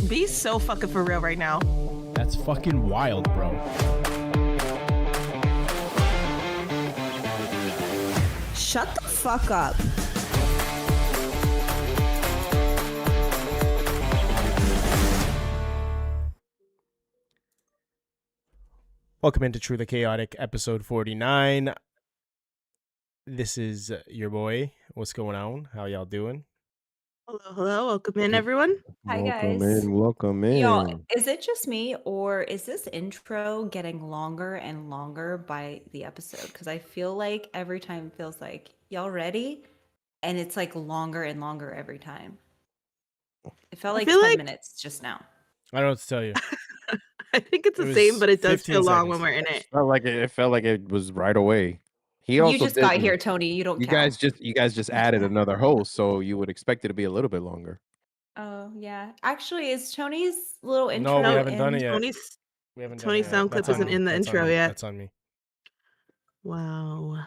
Be so fucking for real right now. That's fucking wild, bro. Shut the fuck up. Welcome into Truly Chaotic, episode 49. This is your boy. What's going on? How y'all doing? Hello. Welcome in, everyone. Hi, Welcome guys. in, welcome in. Y'all, is it just me or is this intro getting longer and longer by the episode? Because I feel like every time it feels like, y'all ready? And it's like longer and longer every time. It felt I like feel 10 like- minutes just now. I don't know what to tell you. I think it's It the was same, but it does 15 feel long seconds. when we're in it. It felt like it was right away. He You also just got didn't- here, Tony. You don't You count. guys just added another host, so you would expect it to be a little bit longer. Oh, yeah. Actually, is Tony's little intro No, we No, haven't done it in? yet. Tony's We haven't Tony's done it yet. sound clip That's on isn't me. in the That's on intro me. yet. That's on me. Wow.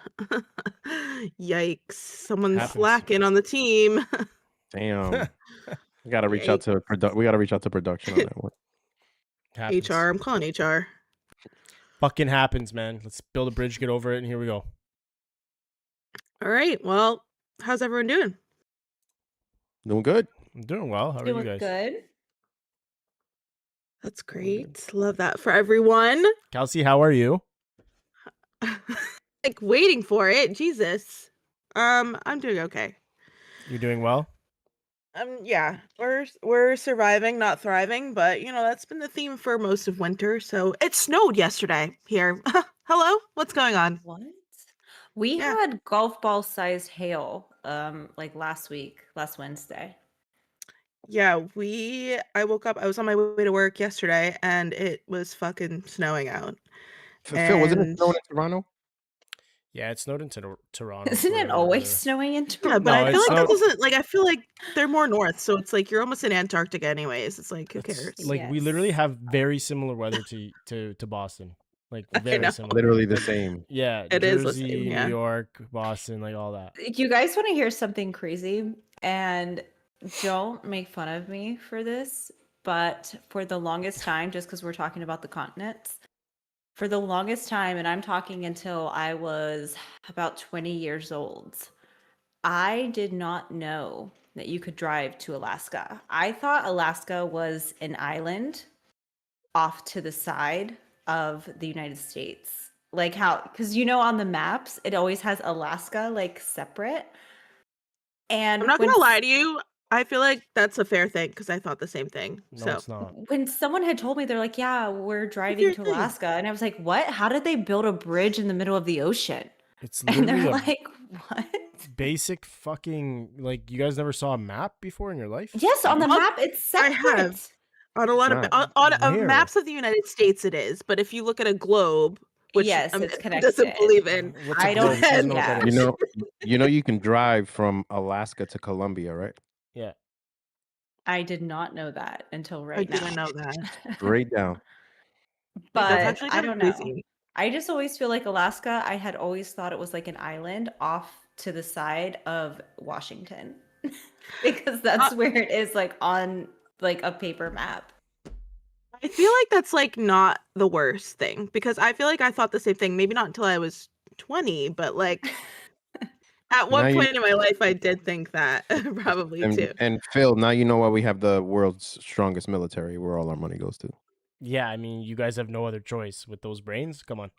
Yikes. Someone's Happens. slacking on the team. Damn. We gotta reach out to production on that one. Happens. HR. I'm calling HR. Fucking happens, man. Let's build a bridge, get over it, and here we go. All right. Well, how's everyone doing? Doing good. I'm doing well. How are It you was guys? good. That's great. Love that for everyone. Kelsey, how are you? Like waiting for it. Jesus. I'm doing okay. You doing well? Yeah, we're surviving, not thriving, but that's been the theme for most of winter. So it snowed yesterday here. Hello, what's going on? What? We Yeah. had golf ball sized hail like last Wednesday. Yeah, I woke up, I was on my way to work yesterday and it was fucking snowing out. Phil, wasn't it And- snowing in Toronto? Yeah, it snowed in Toronto. Isn't it for- always snowing in Yeah, Toronto? but No, I feel it's like that not- doesn't like I feel like they're more north, so it's like you're almost in Antarctica anyways. It's like who It's cares? like we literally Yes. have very similar weather to Boston. Like I very know. similar. Literally the same. Yeah, It is the Jersey, same, yeah. New York, Boston, like all that. You guys want to hear something crazy? And don't make fun of me for this, but for the longest time, just because we're talking about the continents, for the longest time, and I'm talking until I was about 20 years old, I did not know that you could drive to Alaska. I thought Alaska was an island off to the side of the United States. Like how, because on the maps, it always has Alaska like separate. And I'm not when gonna lie to you. I feel like that's a fair thing because I thought the same thing. No, so it's not. when someone had told me, they're like, yeah, we're driving your to thing. Alaska. And I was like, what? How did they build a bridge in the middle of the ocean? It's And literally they're a like, what? basic fucking like you guys never saw a map before in your life? Yes, on the Well, map, it's I separate. have. On a lot of Not on where? maps of the United States, it is. But if you look at a globe, which Yes, it's doesn't connected. believe in, What's a I don't- globe? She doesn't know what yeah. that is. You know you can drive from Alaska to Colombia, right? Yeah. I did not know that until I right now. didn't know that. Straight down. But That's actually I kind don't of know. crazy. I just always feel like Alaska, I had always thought it was like an island off to the side of Washington because that's where it is, like on like a paper map. I feel like that's like not the worst thing because I feel like I thought the same thing. Maybe not until I was 20, but like at Now one you- point in my life, I did think that probably too. And Phil, now you know why we have the world's strongest military, where all our money goes to. Yeah, I mean, you guys have no other choice with those brains. Come on.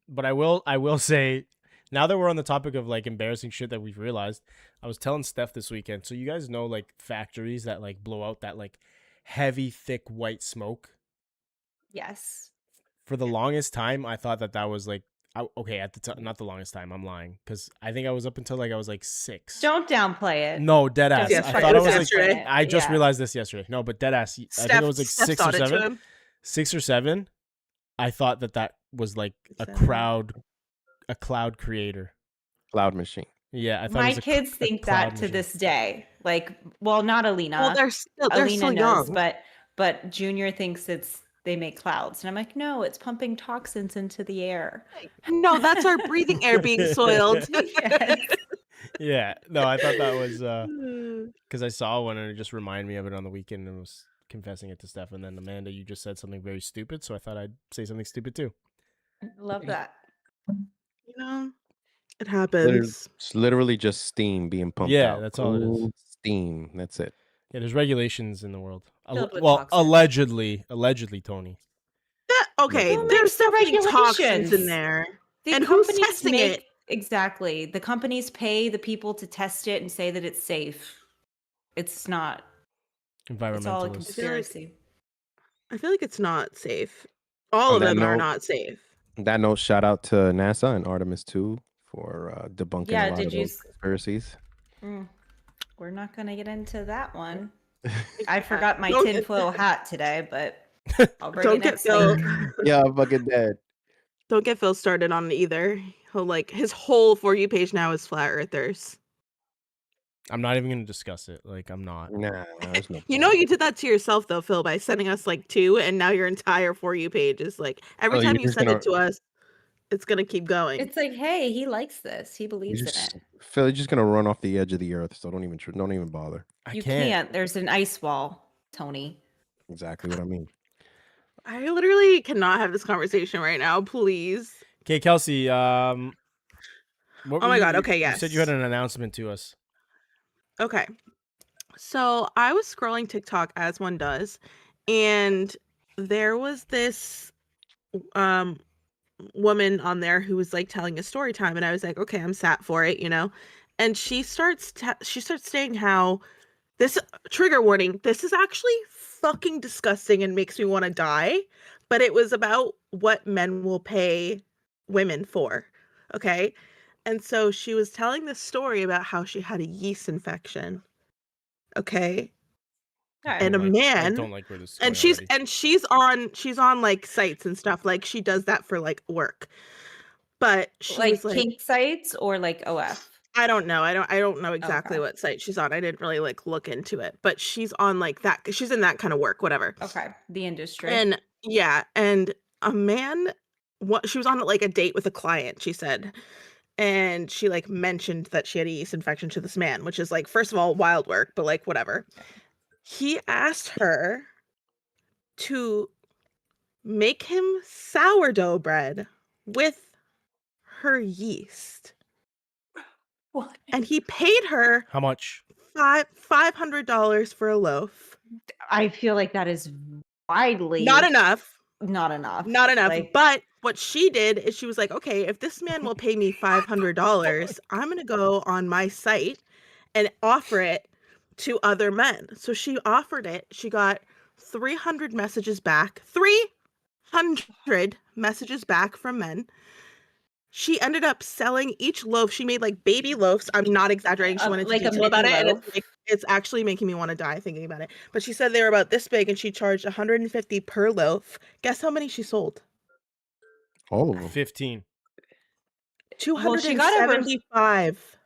But I will say, now that we're on the topic of like embarrassing shit that we've realized, I was telling Steph this weekend. So you guys know like factories that like blow out that like heavy, thick white smoke. Yes. For the longest time, I thought that was like okay at the time. Not the longest time. I'm lying because I think I was up until like I was like 6. Don't downplay it. No, dead ass. Yes, I right, thought it I was was like. yesterday. I just Yeah. realized this yesterday. No, but dead ass. I think it was like Steph 6 or taught it to 7. him. 6 or 7. I thought that was like a 7. cloud creator. Cloud machine. Yeah, I thought it My was kids a think cloud that to machine. this day. Like, well, not Alina. Well, they're Alina still knows, young. but Junior thinks they make clouds. And I'm like, no, it's pumping toxins into the air. No, that's our breathing air being soiled. Yes. Yeah, no, I thought that was because I saw one and it just reminded me of it on the weekend and was confessing it to Steph. And then Amanda, you just said something very stupid, so I thought I'd say something stupid too. Love that. You know, it Literally, happens. it's literally just steam being pumped Yeah, out. that's all it is. Cool steam. That's it. Yeah, there's regulations in the world. Filled with Well, toxins. allegedly, Tony. Okay, Who there's makes the definitely toxins in regulations? there. The And who's companies testing it? Exactly. The companies pay the people to test it and say that it's safe. It's not. It's all a Environmentalists. conspiracy. I feel like it's not safe. All On of that them are note, not safe. that note, shout out to NASA and Artemis 2 for debunking Yeah, a lot did of you those conspiracies. We're not going to get into that one. I forgot my Don't get- tinfoil hat today, but I'll bring Don't it get next Phil. week. Yeah, I'm fucking dead. Don't get Phil started on it either. He'll his whole For You page now is flat earthers. I'm not even gonna discuss it. Like, I'm not. Nah, there's no You know point. you did that to yourself though, Phil, by sending us like 2, and now your entire For You page is like every Oh, time you're you just send gonna it to us, it's gonna keep going. It's like, hey, he likes this. He you believes in just it. Phil, you're just gonna run off the edge of the earth, so don't even bother. I You can't. can't. There's an ice wall, Tony. Exactly what I mean. I literally cannot have this conversation right now, please. Okay, Kelsey. What Oh were my God, you- okay, You said you had yes. an announcement to us. Okay. So I was scrolling TikTok as one does, and there was this um woman on there who was like telling a story time, and I was like, okay, I'm sat for it, you know. And she starts saying how this, trigger warning, this is actually fucking disgusting and makes me want to die, but it was about what men will pay women for. Okay? And so she was telling this story about how she had a yeast infection. Okay? And a I man, don't like where this is and going already. she's on like sites and stuff, like she does that for like work, but she Like was like, kink sites or like OF? I don't know, I don't know exactly Okay. what site she's on. I didn't really like look into it, but she's on like that, she's in that kind of work, whatever. Okay. The industry. And yeah, and a man, what, she was on like a date with a client, she said, and she like mentioned that she had a yeast infection to this man, which is like, first of all, wild work, but like whatever. He asked her to make him sourdough bread with her yeast. What? And he paid her How much? $500 for a loaf. I feel like that is widely Not enough. Not enough. Not enough. Like, But what she did is she was like, okay, if this man will pay me $500, I'm going to go on my site and offer it to other men. So she offered it. She got 300 messages back. 300 messages back from men. She ended up selling each loaf. She made like baby loaves. I'm not exaggerating. She went into like a detail about mini it, and loaf. it's actually making me want to die thinking about it. But she said they were about this big, and she charged 150 per loaf. Guess how many she sold? Oh, 15. Well, she got over. 275.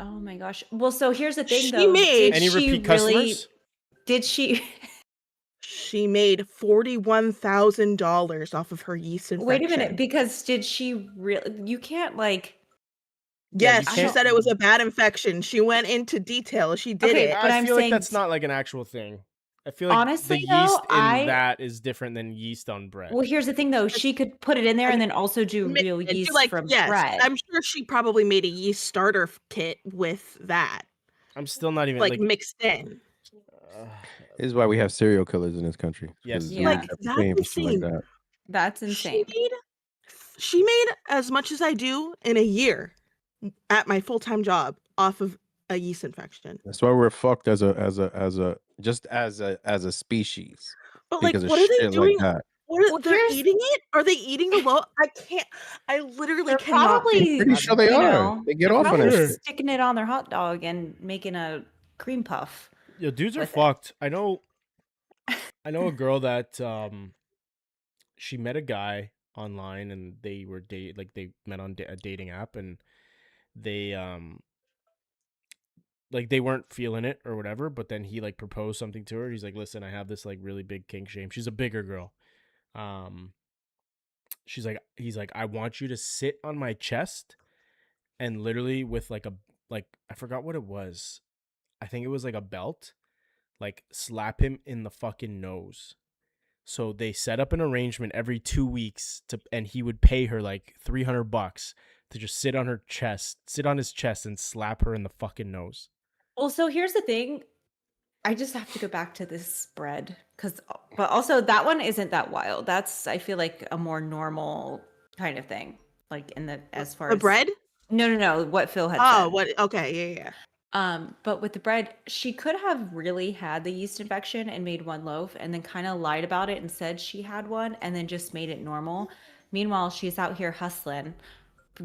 Oh my gosh. Well, so here's the thing, She though. made- Did Any she repeat really? customers? Did she? She made $41,000 off of her yeast infection. Wait a minute. Because did she really? You can't like. Yeah, you Yes, she can't- said it was a bad infection. She went into detail. She did Okay, it. but I I'm feel like saying that's not like an actual thing. I feel like Honestly, the though, yeast in I- that is different than yeast on bread. Well, here's the thing, though. She could put it in there I and mean, then also do real Mixed in. yeast Like, from yes, bread. I'm sure she probably made a yeast starter kit with that, I'm still not even like, like. mixed in. this is why we have serial killers in this country. Yes. 'cause Yeah. we Like, have to that's pay 'em for shit like insane. that. That's insane. She made as much as I do in a year at my full-time job off of a yeast infection. That's why we're fucked as a species. But like, Because of what are they shit doing? like that. Well, They're here's- eating it? Are they eating the loaf? I literally They're cannot. probably, Pretty sure they you are. know, They get they're off on probably that Sure. shit. sticking it on their hot dog and making a cream puff. Yo, dudes are with it. fucked. I know a girl that she met a guy online and they were they met on a dating app and they like they weren't feeling it or whatever, but then he like proposed something to her. He's like, "Listen, I have this like really big kink shame." She's a bigger girl. He's like, "I want you to sit on my chest and literally with like I forgot what it was. I think it was like a belt, like slap him in the fucking nose. So they set up an arrangement every 2 weeks and he would pay her like $300 to just sit on his chest and slap her in the fucking nose. Well, so here's the thing. I just have to go back to this spread but also that one isn't that wild. That's, I feel like, a more normal kind of thing. Like as far The as bread? No, what Phil had Oh, said. what? Okay, yeah. But with the bread, she could have really had the yeast infection and made one loaf and then kind of lied about it and said she had one and then just made it normal. Meanwhile, she's out here hustling,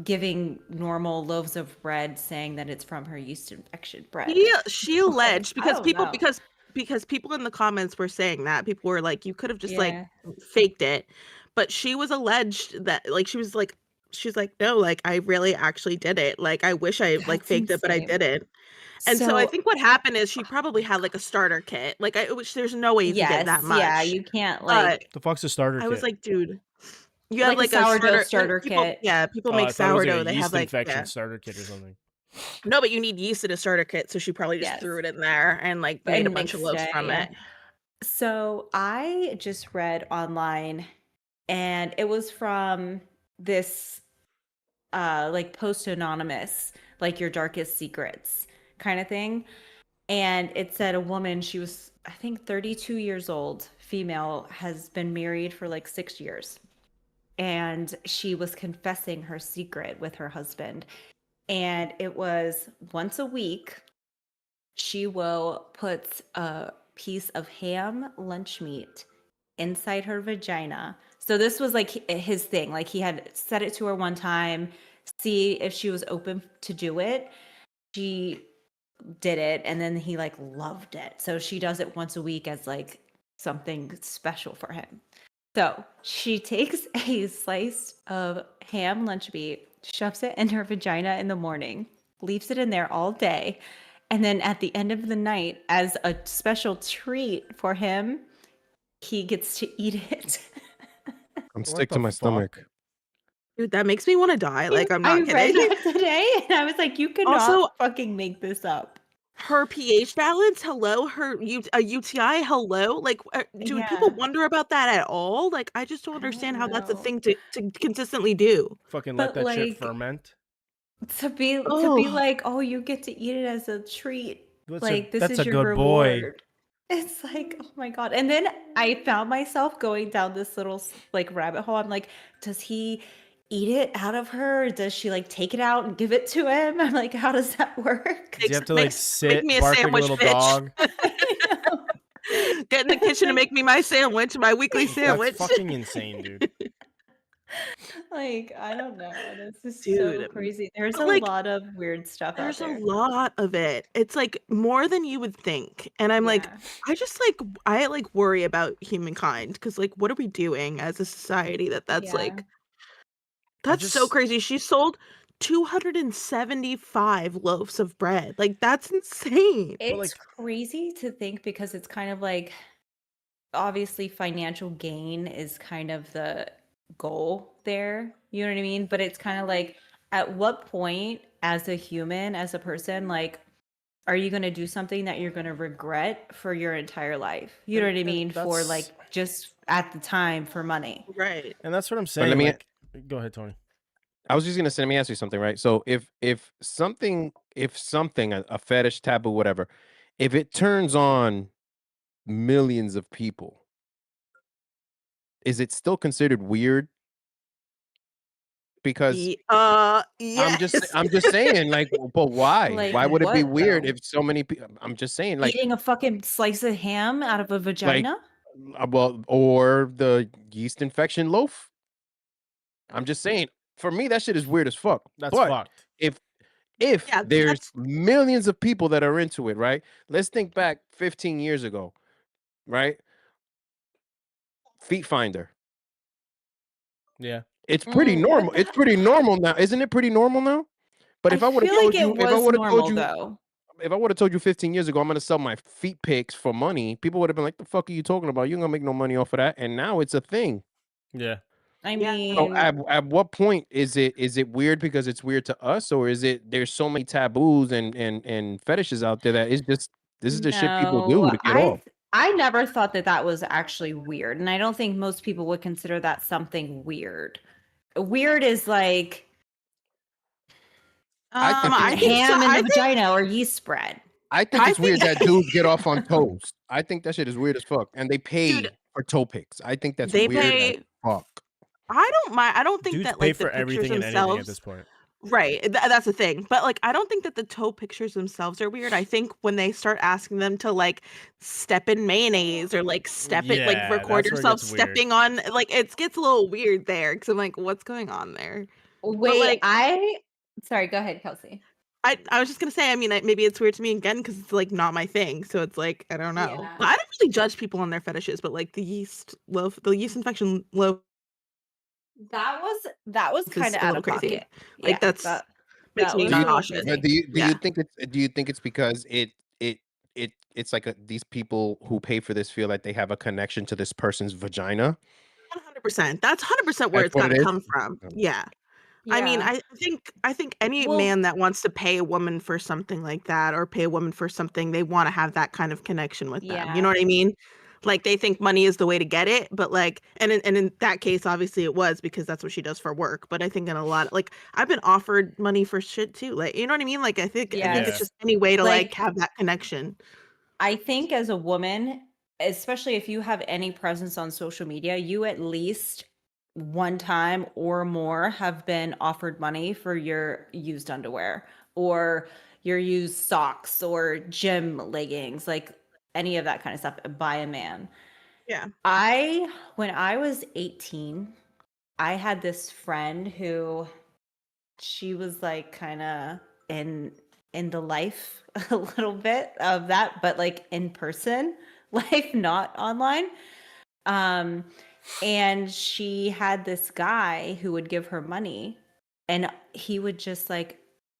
giving normal loaves of bread, saying that it's from her yeast infection bread. She alleged I don't know. because people in the comments were saying that. People were like, you could have just like Yeah. faked it. But she was alleged that like she's like, no, like I really actually did it. Like I wish I like That's faked it, but I insane. didn't. And so I So, think what happened is she probably had like a starter kit. Like which there's no way you could get that yes, yeah, much. you can't But The fuck's a starter I was kit? like, dude, you have like a like a sourdough starter starter people kit. yeah, people Oh, make I thought it was like sourdough. a They have yeast like infection starter kit or something. no, but you need yeast in a starter kit, so she probably just Yes. threw it in there and like made a And bunch of mixed loaves it, from yeah. it. So I just read online and it was from this like post anonymous, like your darkest secrets kind of thing. And it said a woman, she was, I think, 32 years old, female, has been married for like 6 years. And she was confessing her secret with her husband. And it was once a week, she will put a piece of ham lunch meat inside her vagina. So this was like his thing. Like he had said it to her one time, see if she was open to do it. She did it and then he like loved it. So she does it once a week as like something special for him. So she takes a slice of ham lunch meat, shoves it in her vagina in the morning, leaves it in there all day. And then at the end of the night, as a special treat for him, he gets to eat it. I'm What sick the to my fuck? stomach. Dude, that makes me want to die. Like I'm I not read kidding. that today and I was like, you cannot Also, fucking make this up. her pH balance, hello, a UTI, hello. Like, do people Yeah. wonder about that at all? Like, I just don't I don't understand how that's a know. thing to consistently do. Fucking let But that shit like ferment. to be Oh, like, oh, you get to eat it as a treat. Like this That's is a your good boy. reward. It's like, oh my god. And then I found myself going down this little like rabbit hole. I'm like, does he eat it out of her? Or does she like take it out and give it to him? I'm like, how does that work? Do you have to like make me sit, a bark like a sandwich, little bitch. dog? Get in the kitchen and make me my sandwich, my weekly sandwich. That's fucking insane, dude. Like, I don't know. This is so Dude, crazy. There's but a like, lot of weird stuff out there's a there. lot of it. It's like more than you would think. And I'm like, Yeah. I like worry about humankind because like, what are we doing as a society that's Yeah. like, that's so just- crazy. She sold 275 loaves of bread. Like, that's insane. It's like- crazy to think because it's kind of like obviously financial gain is kind of the goal there. You know what I mean? But it's kind of like at what point as a human, as a person, like are you going to do something that you're going to regret for your entire life? You know what I mean? For like just at the time for money. Right. And that's what I'm But saying. let me Like, go ahead, Tony. I was just gonna say, let me ask you something, right? So if something a fetish, taboo, whatever, if it turns on millions of people, is it still considered weird? Because Yes. I'm just saying, like, but why? Like Why would it be what, weird though? if so many people? I'm just saying, like, Eating a fucking slice of ham out of a vagina? well, or the yeast infection loaf. I'm just saying, for me, that shit is weird as fuck. That's But fucked. if Yeah, there's that's millions of people that are into it, right? Let's think back 15 years ago, right? Feet Finder. Yeah. It's pretty normal. It's pretty normal now, isn't it? Pretty normal now. But if I would have feel like told you, it if I was would have told normal, you, though. if I would have told you 15 years ago, I'm gonna sell my feet pics for money, people would have been like, "The fuck are you talking about? You ain't gonna make no money off of that." And now it's a thing. Yeah. I Yeah. So mean, at what point is it weird because it's weird to us, or is it there's so many taboos and fetishes out there that it's just this is the shit people do no, to get off? I never thought that that was actually weird, and I don't think most people would consider that something weird. Weird is like I think it's I think weird. so. ham in the vagina or yeast spread. I think I it's weird think, that dudes get off on toes. I think that shit is weird as fuck, and they dude, pay for toe pics. I think that's they weird as pay. fuck. I don't mind. I don't think Dudes that pay like the for pictures everything and anything at this themselves. point. Right. That's the thing. But like I don't think that the toe pictures themselves are weird. I think when they start asking them to like step in mayonnaise or like step it like Yeah, record that's where it yourself gets weird. stepping on like it gets a little weird there cuz I'm like what's going on there? But Wait, like sorry, go ahead, Kelsey. I was just going to say I mean maybe it's weird to me again cuz it's like not my thing. So it's like I don't know. Yeah. But I don't really judge people on their fetishes, but like the yeast infection loaf That was is kind of a out little of crazy. pocket. Like Yeah, that's that makes that me was Do a you little nauseous. crazy. Yeah. do you think it's because it's like these people who pay for this feel like they have a connection to this person's vagina? 100%. That's 100% where That's it's what it gotta is? come from. Yeah. I mean, Yeah. I think any Well, man that wants to pay a woman for something like that or pay a woman for something, they wanna have that kind of connection with them. You know yeah. what I mean? Like, they think money is the way to get it, but, like and in that case, obviously, it was because that's what she does for work, but I think in a lot like, I've been offered money for shit too, like, you know what I mean? Like, I think it's Yeah. Yes. just any way to, like, Like have that connection. I think as a woman, especially if you have any presence on social media, you at least one time or more have been offered money for your used underwear or your used socks or gym leggings, like any of that kind of stuff by a man. Yeah. When I was 18, I had this friend who she was like kind of in in the life a little bit of that, but like in person life, not online. um and she had this guy who would give her money, and he would just like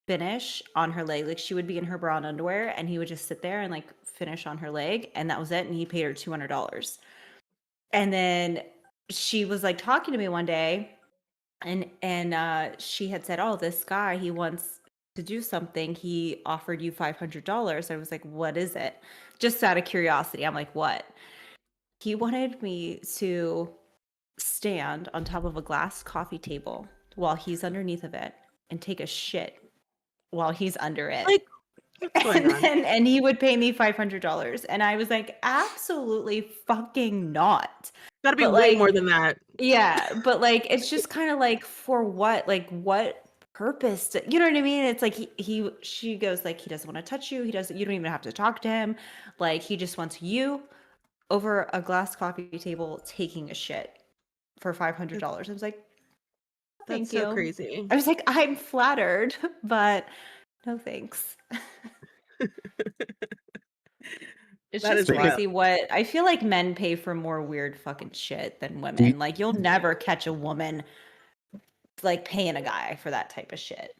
finish on her leg. Like she would be in her bra and underwear and he would just sit there and like finish on her leg, and that was it, and he paid her $200. And then she was like talking to me one day, and she had said, "Oh, this guy, he wants to do something. He offered you $500." I was like, "What is it?" Just out of curiosity. I'm like, "What?" He wanted me to stand on top of a glass coffee table while he's underneath of it and take a shit while he's under it. Like, what's going on? And he would pay me $500. And I was like, "Absolutely fucking not." Gotta be But way more like, than that. yeah, but like it's just kind of like for what? Like what purpose? You know what I mean? It's like she goes like he doesn't want to touch you. He doesn't. You don't even have to talk to him. Like he just wants you over a glass coffee table taking a shit for $500. I was like, That's thank so you. crazy. I was like, I'm flattered, but no thanks. It's That just is So can crazy wild. what I feel like men pay for more weird fucking shit than do you women. Like you'll never catch a woman like paying a guy for that type of shit.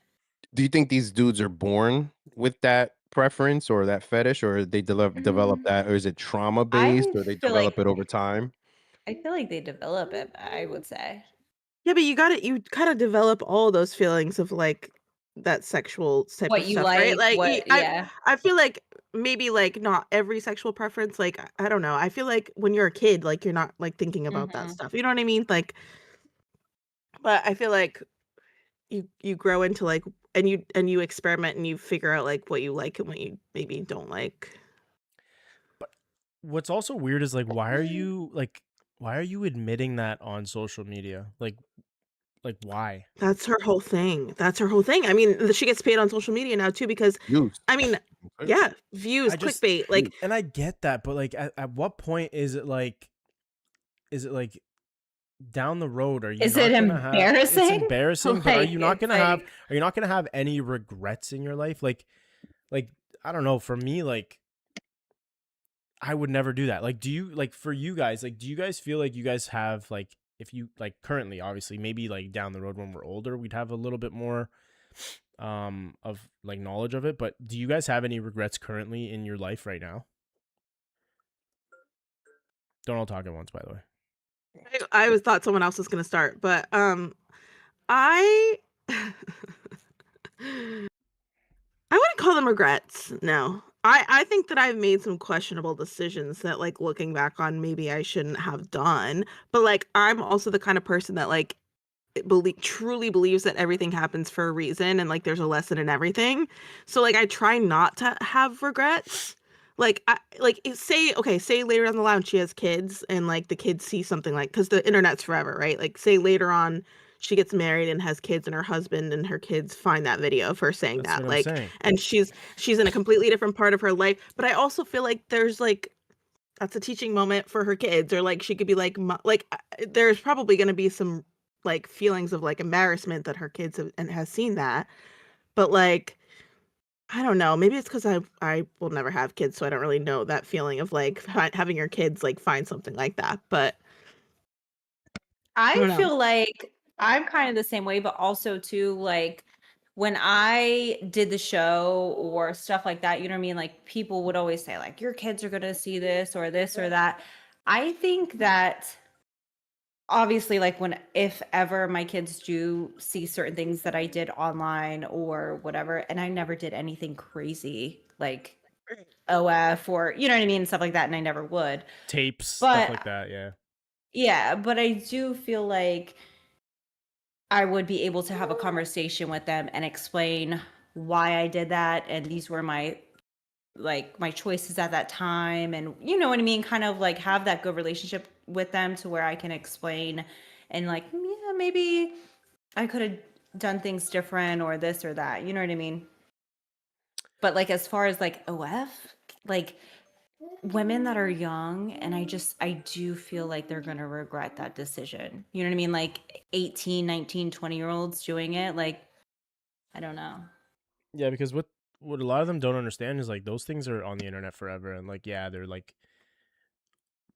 do you think these dudes are born with that preference or that fetish, or they develop Mm, that, or is it trauma based, I or they feel develop like it over time? they develop it, I would say. Yeah, but you kinda develop all those feelings of, like, that sexual type of What you stuff, right? like, Like, y what yeah. I feel like maybe, like, not every sexual preference, like, I don't know, I feel like when you're a kid, like, you're not, like, thinking about that Mhm. stuff, you know what I mean? Like, but I feel like you grow into, like and you experiment and you figure out, like, what you like and what you maybe don't like. But what's also weird is like why are you admitting that on social media? Like why? That's her whole thing. That's her whole thing. I mean, she gets paid on social media now too because Use. I mean, Okay. yeah, views, I just clickbait, Use. like and I get that, but like at what point is it like down the road are you Is it not gonna have it's embarrassing? embarrassing, but Like it's like are you not gonna have any regrets in your life? Like I don't know, for me, like I would never do that. Like, do you like for you guys, like, do you guys feel like you guys have like if you like currently, obviously, maybe like down the road when we're older, we'd have a little bit more of like knowledge of it. But do you guys have any regrets currently in your life right now? Don't all talk at once, by the way. I was thought someone else was gonna start, but I I wouldn't call them regrets. No. I think that I've made some questionable decisions that, like, looking back on, maybe I shouldn't have done. But, like, I'm also the kind of person that, like, truly believes that everything happens for a reason and, like, there's a lesson in everything. So, like, I try not to have regrets. Like, say later down the line she has kids and, like, the kids see something, like, because the internet's forever, right? Like, say later on she gets married and has kids and her husband and her kids find that video of her saying That's what that, I'm like, saying. and she's in a completely different part of her life. But I also feel like there's, like, that's a teaching moment for her kids, or, like, she could be like, there's probably gonna be some, like, feelings of, like, embarrassment that her kids have and has seen that. But, like, I don't know, maybe it's 'cause I will never have kids, so I don't really know that feeling of, like, having your kids, like, find something like that, but I I don't know. feel like I'm kind of the same way, but also too, like when I did the show or stuff like that, you know what I mean? Like people would always say, like, your kids are gonna see this or that. I think that obviously, like when if ever my kids do see certain things that I did online or whatever, and I never did anything crazy like OF or you know what I mean, stuff like that, and I never would. Tapes, stuff But like that. Yeah. yeah, but I do feel like I would be able to have a conversation with them and explain why I did that and these were my like my choices at that time and you know what I mean, kind of like have that good relationship with them to where I can explain and like yeah, maybe I could have done things different or this or that, you know what I mean? But like as far as like OF, like women that are young and I do feel like they're going to regret that decision. You know what I mean? Like 18, 19, 20 year olds doing it like I don't know. Yeah, because what a lot of them don't understand is like those things are on the internet forever, and like yeah, they're like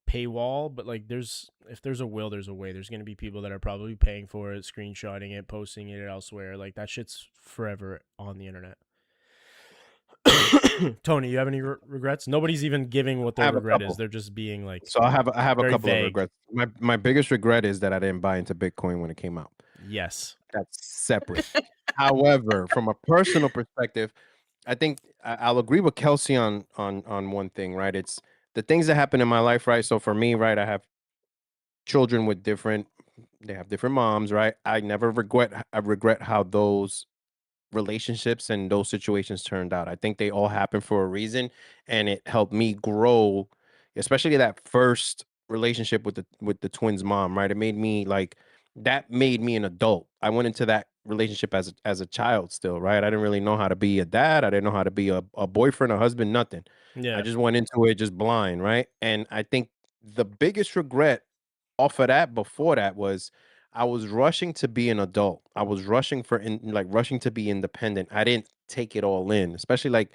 paywall, but like there's if there's a will, there's a way. There's gonna be people that are probably paying for it, screenshotting it, posting it elsewhere. Like that shit's forever on the internet. Tony, you have any regrets? Nobody's even giving what I their have a regret is. couple. They're just being like So I have a very couple of vague. regrets. My biggest regret is that I didn't buy into Bitcoin when it came out. Yes. That's separate. However, from a personal perspective, I think I'll agree with Kelsey on one thing, right? It's the things that happen in my life, right? So for me, right, I have children with different they have different moms, right? I regret how those relationships and those situations turned out. I think they all happen for a reason, and it helped me grow, especially that first relationship with the twins' mom. Right, it made me like that made me an adult. I went into that relationship as a child still. Right, I didn't really know how to be a dad. I didn't know how to be a boyfriend, a husband, nothing. I Yeah. just went into it just blind. Right, and I think the biggest regret off of that before that was I was rushing to be an adult. I was rushing to be independent. I didn't take it all in, especially like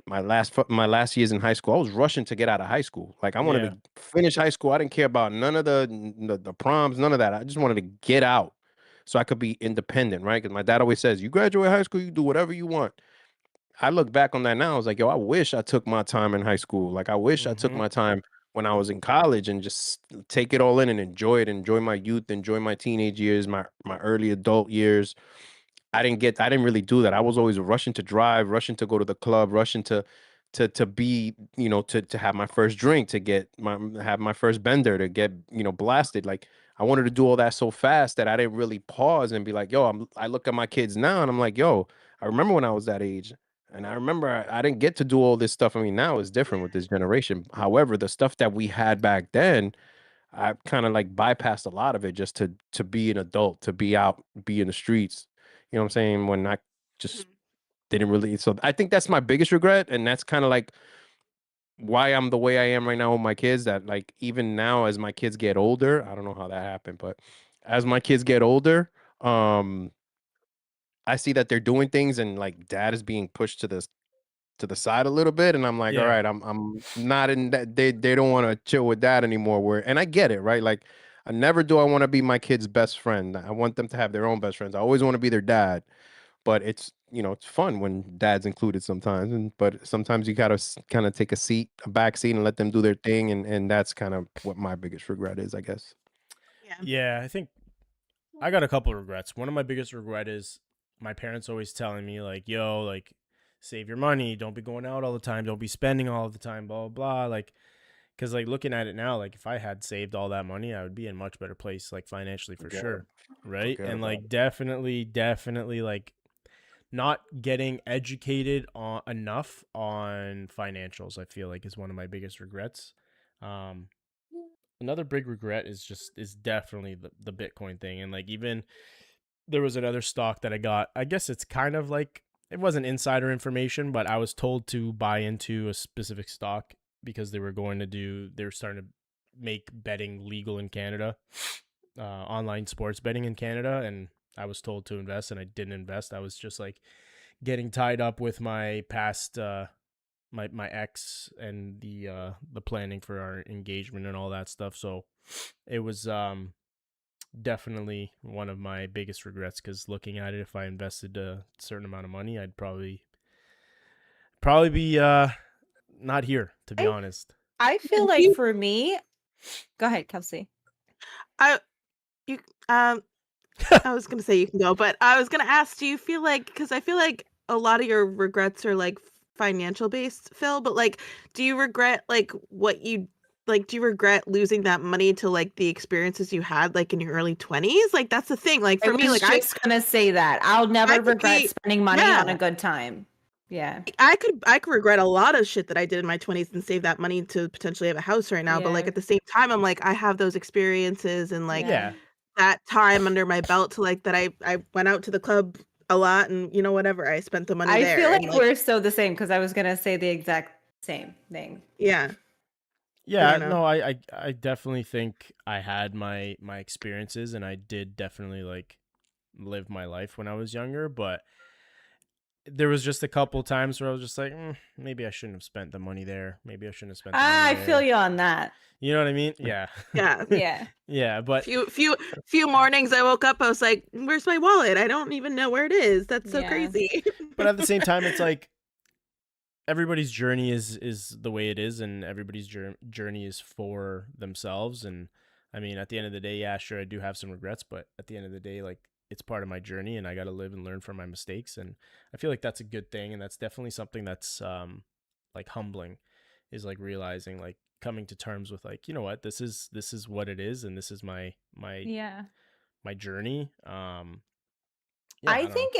my last years in high school. I was rushing to get out of high school. Like I wanted Yeah. to finish high school. I didn't care about none of the proms, none of that. I just wanted to get out so I could be independent, right? Because my dad always says, "You graduate high school, you do whatever you want." I look back on that now. I was like, yo, I wish I took my time in high school. Like, I wish I took Mm-hmm. my time when I was in college and just take it all in and enjoy my youth, enjoy my teenage years, my early adult years. I didn't really do that. I was always rushing to drive, rushing to go to the club, rushing to be, to have my first drink, to have my first bender, to get, blasted. Like I wanted to do all that so fast that I didn't really pause and be like, yo, I look at my kids now and I'm like, yo, I remember when I was that age. And I remember I didn't get to do all this stuff. I mean, now it's different with this generation. However, the stuff that we had back then, I kind of like bypassed a lot of it just to be an adult, to be out, be in the streets. You know what I'm saying? When I just Mhm. didn't really. So I think that's my biggest regret, and that's kind of like why I'm the way I am right now with my kids. That like even now as my kids get older, I don't know how that happened, but as my kids get older, um, I see that they're doing things, and like dad is being pushed to the side a little bit, and I'm like, all Yeah. right, I'm not in that. They don't want to chill with that anymore. And I get it, right? Like, I never do I want to be my kid's best friend. I want them to have their own best friends. I always want to be their dad, but it's it's fun when dad's included sometimes, but sometimes you gotta kind of take a back seat, and let them do their thing, and that's kind of what my biggest regret is, I guess. Yeah. Yeah, I think I got a couple of regrets. One of my biggest regret is my parents always telling me like, "Yo, like save your money, don't be going out all the time, don't be spending all the time, blah blah blah." Like, because like looking at it now, like if I had saved all that money, I would be in a much better place, like financially for Forget sure, right? forget And about like it. definitely like not getting educated on enough on financials, I feel like is one of my biggest regrets. Um, Another big regret is definitely the Bitcoin thing, and like even there was another stock that I got. I guess it's kind of like it wasn't insider information, but I was told to buy into a specific stock because they were starting to make betting legal in Canada, online sports betting in Canada, and I was told to invest, and I didn't invest. I was just like getting tied up with my past my ex and the planning for our engagement and all that stuff. So it was definitely one of my biggest regrets because looking at it, if I invested a certain amount of money, I'd probably be not here, to be I honest. I feel Do like you, for me, go ahead, Kelsey. I you I was gonna say you can go, but I was gonna ask, do you feel like, because I feel like a lot of your regrets are like financial based, Phil, but like, do you regret like what you like? Do you regret losing that money to like the experiences you had like in your early 20s? Like that's the thing. Like I for me, was like I just gonna say that. I'll I never could regret be spending money yeah. on a good time. Yeah. I could regret a lot of shit that I did in my 20s and save that money to potentially have a house right now. But like Yeah. at the same time, I'm like, I have those experiences and like Yeah. Yeah, that time under my belt to like that I went out to the club a lot and whatever, I spent the money I feel there and like like we're so the same because I was gonna say the exact same thing. yeah, I yeah. don't know. No, I definitely think I had my experiences, and I did definitely like live my life when I was younger, but there was just a couple times where I was just like, maybe I shouldn't have spent the money there. Maybe I shouldn't have spent the money I feel there. you on that. You know what I mean? Yeah. Yeah. Yeah. Yeah, but Few mornings I woke up, I was like, where's my wallet? I don't even know where it is. That's so Yeah. crazy. at the same time, it's like everybody's journey is the way it is, and everybody's journey is for themselves. And I mean, at the end of the day, yeah, sure, I do have some regrets, but at the end of the day, like it's part of my journey, and I got to live and learn from my mistakes. And I feel like that's a good thing, and that's definitely something that's like humbling, is like realizing, like coming to terms with, like, you know what, this is what it is, and this is Yeah. my journey. Yeah, I I don't know. think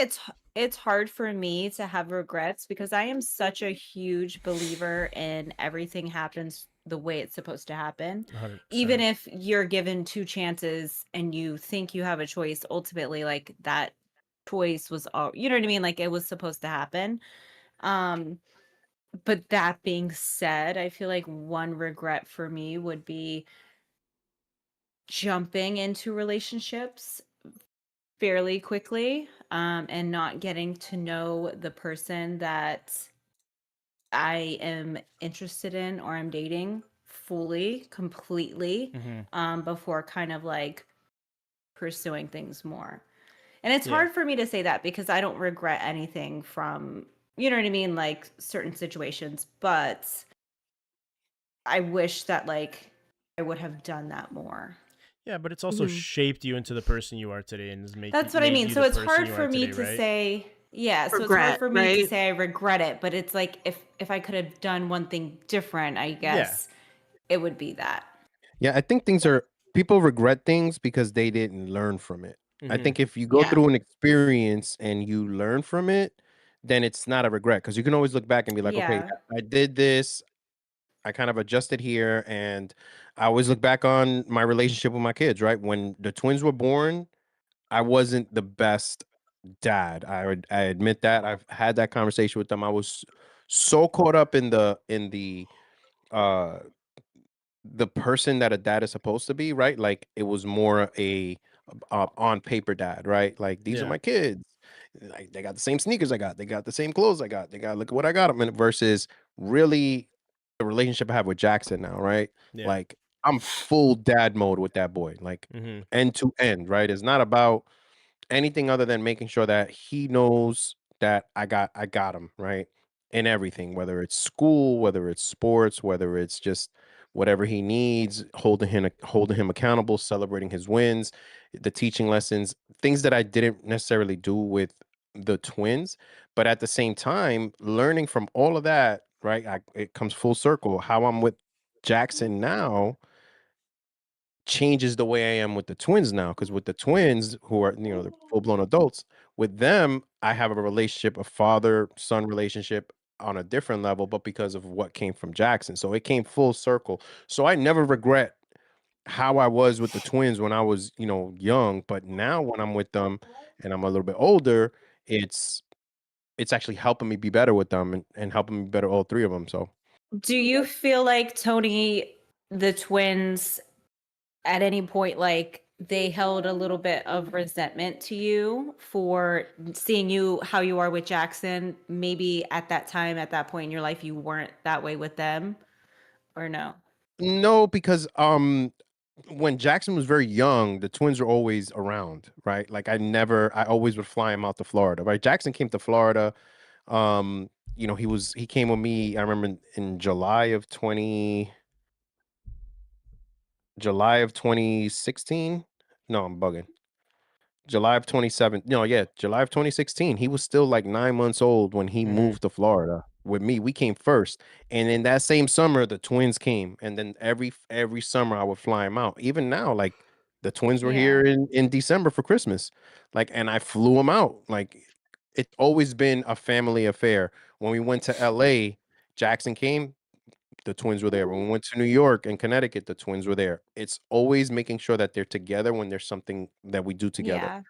it's hard for me to have regrets because I am such a huge believer in everything happens the way it's supposed to happen. Even 100%. if you're given two chances and you think you have a choice, ultimately like that choice was all, you know what I mean? Like it was supposed to happen. Um but that being said, I feel like one regret for me would be jumping into relationships fairly quickly, and not getting to know the person that I am interested in or I'm dating fully, completely, Hmm. before kind of like pursuing things more. And it's Yeah. hard for me to say that because I don't regret anything from, you know what I mean, like certain situations, but I wish that like I would have done that more. Yeah, but it's also Mhm. shaped you into the person you are today, and has That's what I made mean. you So the it's person hard you are for me today, to right? say, yeah, so it's hard Regret, for me to right? say I regret it, but it's like if I could have done one thing different, I Yeah. guess it would be that. Yeah, I think things are people regret things because they didn't learn from it. I Hmm. think if you go Yeah. through an experience and you learn from it, then it's not a regret, because you can always look back and be like, okay, Yeah. I did this, I kind of adjusted here, and I always look back on my relationship with my kids, right? When the twins were born, I wasn't the best dad. I admit that. I've had that conversation with them. I was so caught up in uh the person that a dad is supposed to be, right? Like it was more a on paper dad, right? Like these are Yeah. my kids. Like they got the same sneakers I got. They got the same clothes I got. They got look at what I got them. Versus really the relationship I have with Jackson now, right? Yeah. Like I'm full dad mode with that boy, like Hmm. end to end, right? It's not about anything other than making sure that he knows that I got him, right? In everything, whether it's school, whether it's sports, whether it's just whatever he needs, holding him accountable, celebrating his wins, the teaching lessons, things that I didn't necessarily do with the twins, but at the same time, learning from all of that, right? It comes full circle. How I'm with Jackson now changes the way I am with the twins now. Because with the twins, who are, they're full blown adults, with them, I have a relationship, a father son relationship on a different level, but because of what came from Jackson. So it came full circle. So I never regret how I was with the twins when I was, young. But now when I'm with them and I'm a little bit older, it's it's actually helping me be better with them and helping me better all three of them. So Do you feel like Tony, the twins, at any point, like they held a little bit of resentment to you for seeing you how you are with Jackson? Maybe at that time, at that point in your life, you weren't that way with them, or no? no, because when Jackson was very young, the twins were always around, right? Like I always would fly him out to Florida, right? Jackson came to Florida. He came with me, I remember in July of 2016. No, I'm bugging. July of 27, no, yeah, July of 2016. He was still like 9 months old when he Mhm. moved to Florida with me. We came first, and in that same summer, the twins came, and then every summer I would fly him out. Even now, like the twins were Yeah. here in December for Christmas, like, and I flew them out. Like it's always been a family affair. When we went to L.A., Jackson came. The twins were there. When we went to New York and Connecticut, the twins were there. It's always making sure that they're together when there's something that we do together. Yeah.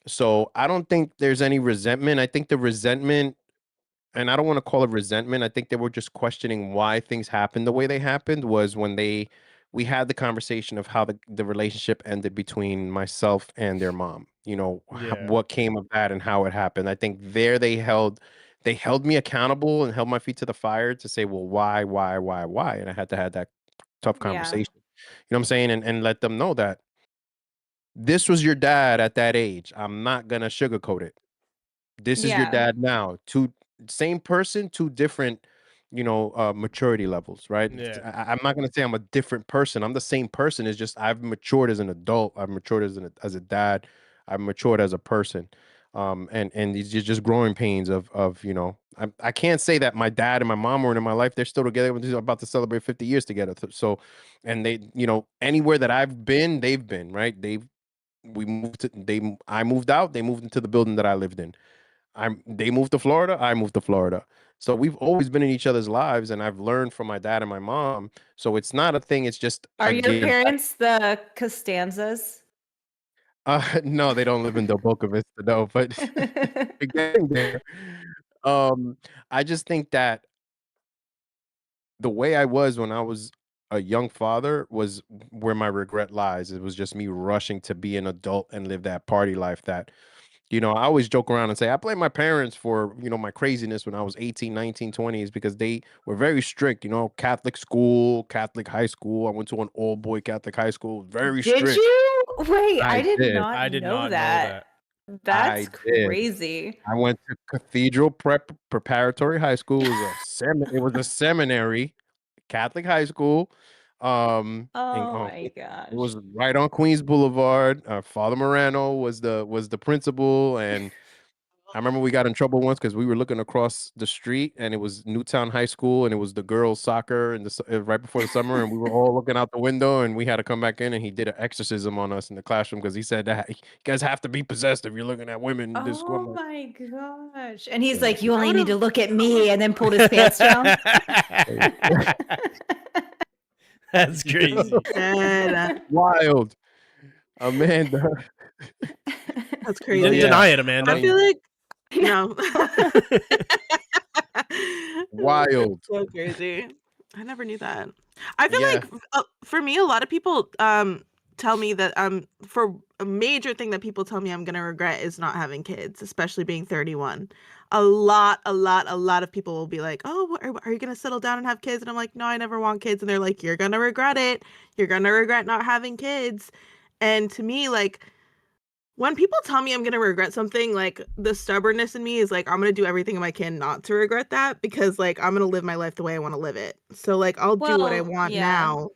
So I don't think there's any resentment. I think the resentment, and I don't want to call it resentment. I think they were just questioning why things happened the way they happened was when we had the conversation of how the relationship ended between myself and their mom. Yeah. What came of that and how it happened. I think there they held me accountable and held my feet to the fire to say, well, why? And I had to have that tough Yeah. conversation. You know what I'm saying? And let them know that this was your dad at that age. I'm not gonna sugarcoat it. This is your Yeah. dad now. Two same person, two different, maturity levels, right? Yeah. I'm not gonna say I'm a different person. I'm the same person. It's just I've matured as an adult. I've matured as a dad. I've matured as a person. And these just growing pains of I can't say that my dad and my mom weren't in my life. They're still together. They're about to celebrate 50 years together. So, and they, anywhere that I've been, they've been right. I moved out, they moved into the building that I lived in. They moved to Florida, I moved to Florida. So we've always been in each other's lives, and I've learned from my dad and my mom. So it's not a thing, it's just Are a your give back. parents the Costanzas? No, they don't live in Boca Vista, no, but we're getting there. Um, I just think that the way I was when I was a young father was where my regret lies. It was just me rushing to be an adult and live that party life that I always joke around and say I blame my parents for, my craziness when I was 18, 19, 20s because they were very strict, Catholic school, Catholic high school. I went to an all boy Catholic high school, very Did strict. you? Wait, I I did did. not I did know not know that. that. That's I did. crazy. I went to Cathedral Preparatory High School. It was a seminary, Catholic high school. And Oh my it gosh. was right on Queens Boulevard. Father Morano was the principal, and I remember we got in trouble once because we were looking across the street, and it was Newtown High School, and it was the girls' soccer, and right before the summer, and we were all looking out the window, and we had to come back in, and he did an exorcism on us in the classroom because he said that you guys have to be possessed if you're looking at women in this school. I'm Oh like, my gosh. And he's yeah, like, you I only would need to have look at me, and then pulled his pants down. That's crazy. dead. wild, Amanda. That's You So didn't crazy. yeah, deny it, I Amanda. feel like No. no. wild. So crazy. I never knew that. I feel Yeah, like for me, a lot of people tell me that for a major thing that people tell me I'm gonna regret is not having kids, especially being 31. A lot of people will be like, "Oh, are you gonna settle down and have kids?" And I'm like, "No, I never want kids." And they're like, "You're gonna regret it. You're gonna regret not having kids." And to me, like, When people tell me I'm gonna regret something, like, the stubbornness in me is like, I'm gonna do everything I can not to regret that because, like, I'm gonna live my life the way I wanna live it. So, like, I'll do what I Well, want yeah. now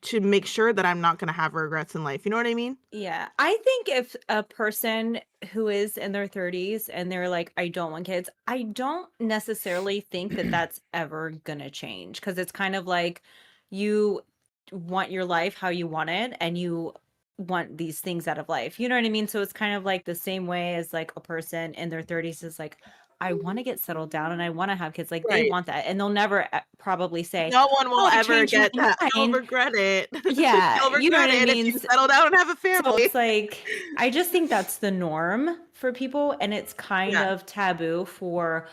to make sure that I'm not gonna have regrets in life, you know what I mean? Yeah. I think if a person who is in their 30s and they're like, I don't want kids, I don't necessarily think that that's ever going to change because it's kind of like you want your life how you want it and you want these things out of life. You know what I mean? So it's kind of like the same way as like a person in their 30s is like, I want to get settled down and I want to have kids. Like they Right. want that. And they'll never probably say, No one will oh, I ever changed my get that. You'll mind. regret it. Yeah. You'll You know what regret I it if mean? you settle down and have a So family. it's like, I just think that's the norm for people. And it's kind Yeah, of taboo for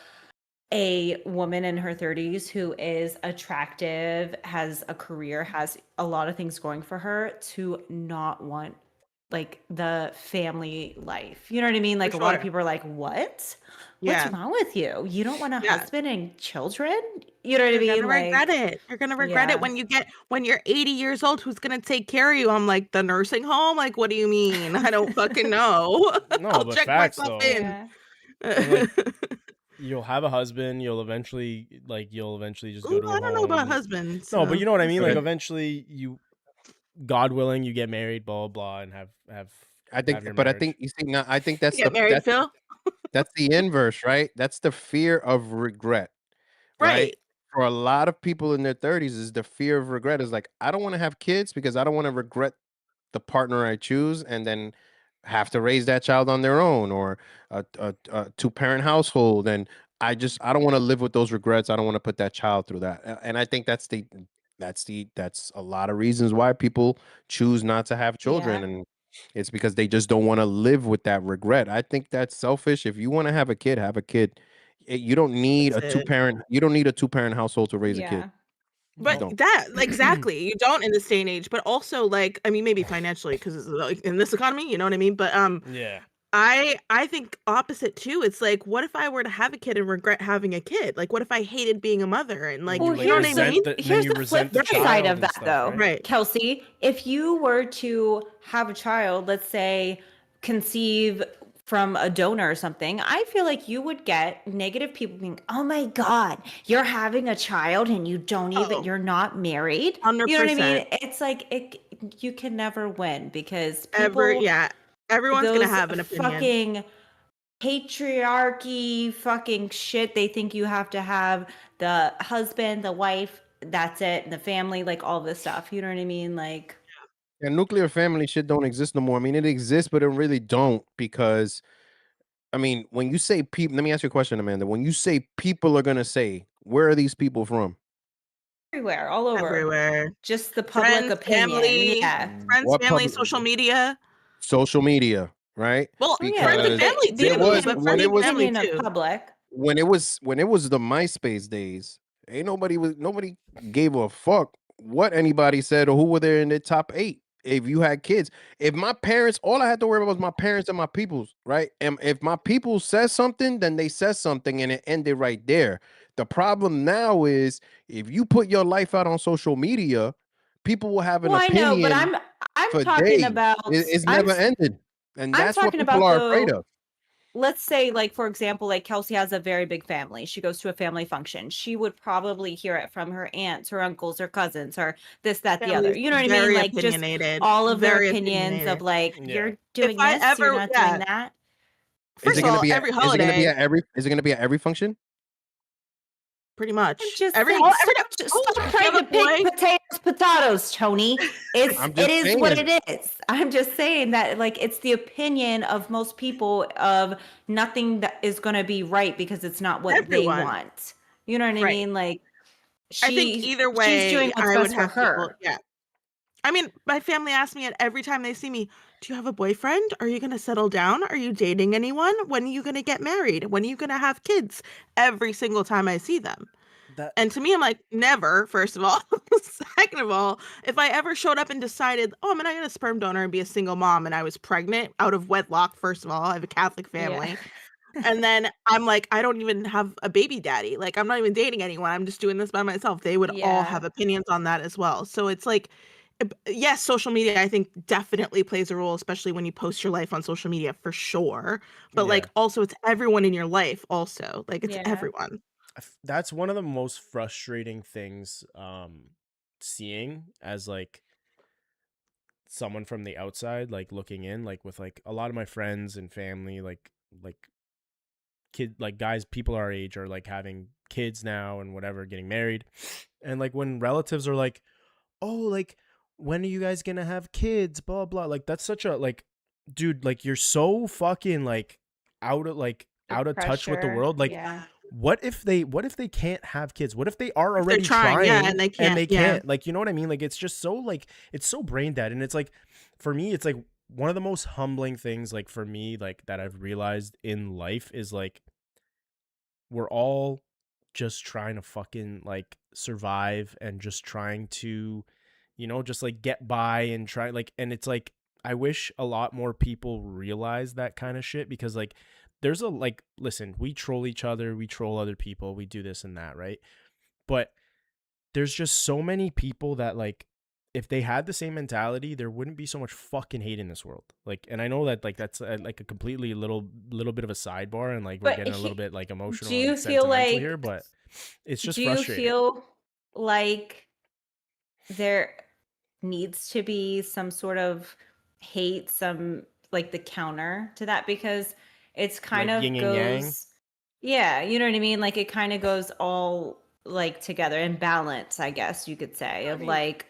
a woman in her 30s who is attractive, has a career, has a lot of things going for her to not want like the family life. You know what I mean? for Like a lot of sure. people are like, "What? What's Yeah, wrong with you? You don't want a yeah. husband and children?" You know what I You're mean? gonna regret Like, it. You're gonna regret it yeah. when you're 80 years old, who's gonna take care of you? I'm like, "The nursing home?" Like, "What do you mean?" I don't fucking know. No, I'll but check facts myself though. in. Yeah. And like you'll have a husband, you'll eventually just go Ooh, to a I don't know about home. husbands, No, but so you know what I we'll mean? But Like see. eventually you, God willing, you get married, blah blah blah, and have your I think marriage. you see now. I think You get married, Phil? that's the inverse, right? That's the fear of regret, right? Right. For a lot of people in their 30s, is the fear of regret is like, I don't want to have kids because I don't want to regret the partner I choose and then have to raise that child on their own or a two-parent household. And I don't want to live with those regrets. I don't want to put that child through that. And I think that's a lot of reasons why people choose not to have children. Yeah. And it's because they just don't want to live with that regret. I think that's selfish. If you want to have a kid, have a kid. You don't need That's a it. two-parent household to raise a kid. Yeah. You just But No. don't. that exactly, you don't in this day and age, but also, like, I mean, maybe financially 'cause it's, like, in this economy, you know what I mean? But, Yeah. I think opposite too. It's like, what if I were to have a kid and regret having a kid? Like, what if I hated being a mother and, And like, Well, you you like know what I mean? then here's you the flip resent the Right, side child of and that stuff, though, right? right. Kelsey. If you were to have a child, let's say conceive from a donor or something, I feel like you would get negative people being, "Oh my God, you're having a child and Oh, you're not married." You know what I 100%. mean? It's like you can never win because Every people, yeah, everyone's gonna those have an opinion. fucking patriarchy fucking shit. They think you have to have the husband, the wife, that's it, and the family, like all this stuff. You know what I mean? Like, And nuclear family shit don't exist no more. I mean, it exists, but it really don't because I mean, when you say people, let me ask you a question, Amanda. When you say people are gonna say, where are these people from? everywhere, all over. Everywhere. Just the public opinion. Yeah. Friends, What family, public social media. social media, right? Well, Oh yeah, friends and but Because family the there too, was but opinion, when friends the it and was family opinion of too. public. when it was the MySpace days, ain't nobody gave a fuck what anybody said or who were there in the top 8. If you had kids, if my parents, all I had to worry about was my parents and my peoples, right? And if my people says something, then they says something and it ended right there. The problem now is if you put your life out on social media, people will have an Well, I know, but opinion I'm for talking days. about It's never ended. And I'm that's what talking people about are afraid of. let's say, like, for example, like Kelsey has a very big family. She goes to a family function. She would probably hear it from her aunts, her uncles, her cousins, her this, that, the other. Family's You know what I mean? very Like just opinionated, all of their very opinions of opinionated. like, Yeah. you're If doing I this, you're ever not doing yeah, that. Is first it of gonna all, be at every is it gonna be holiday, at every is it gonna be at every function? pretty I'm much. just Every saying, oh, stop if you trying have to a pick boy potatoes, Tony. I'm It just is what saying. it is. I'm just saying that like it's the opinion of most people of nothing that is gonna be right because it's not what they everyone. want. You know what I Right. mean? Like I think either she's doing way, what's I would best for have people her. yeah. I mean, my family asks me it every time they see me, "Do you have a boyfriend? Are you gonna settle down? Are you dating anyone? When are you gonna get married? When are you gonna have kids?" Every single time I see them. That And to me, I'm like, never, first of all. Second of all, if I ever showed up and decided, oh, I'm gonna get a sperm donor and be a single mom, and I was pregnant out of wedlock, first of all, I have a Catholic Yeah. family. And then I'm like, I don't even have a baby daddy. Like, I'm not even dating anyone. I'm just doing this by myself. They would all Yeah. have opinions on that as well. So it's like, Yes, social media I think definitely plays a role, especially when you post your life on social media for sure. But like Yeah. also it's everyone in your life also. Like it's Yeah. everyone. That's one of the most frustrating things seeing as like someone from the outside like looking in, like with like a lot of my friends and family, like kid, like guys, people our age are like having kids now and whatever, getting married. And like when relatives are like, oh, like when are you guys gonna have kids, blah blah, like that's such a like, dude, like you're so fucking like The out of touch with the pressure. world. Like Yeah. what if they can't have kids? What if they are If they're already trying, yeah, and trying they and can't, they yeah. can't? Like, you know what I mean? Like it's just so like, it's so brain dead. And it's like, for me, it's like one of the most humbling things, like for me, like that I've realized in life is like we're all just trying to fucking like survive and just trying to, you know, just like get by and try like, and it's like I wish a lot more people realize that kind of shit, because like there's a like, listen, we troll each other, we troll other people, we do this and that, right? But there's just so many people that like, if they had the same mentality, there wouldn't be so much fucking hate in this world. Like, and I know that like that's like a completely little bit of a sidebar, and like we're But getting a little bit like do emotional you and feel sentimental here, like but it's just do you frustrating. feel like there needs to be some sort of hate, some like the counter to that, because it's kind Like of yin and yang. goes, yeah, you know what I mean? Like it kind of goes all like together in balance, I guess you could say, I of mean, like,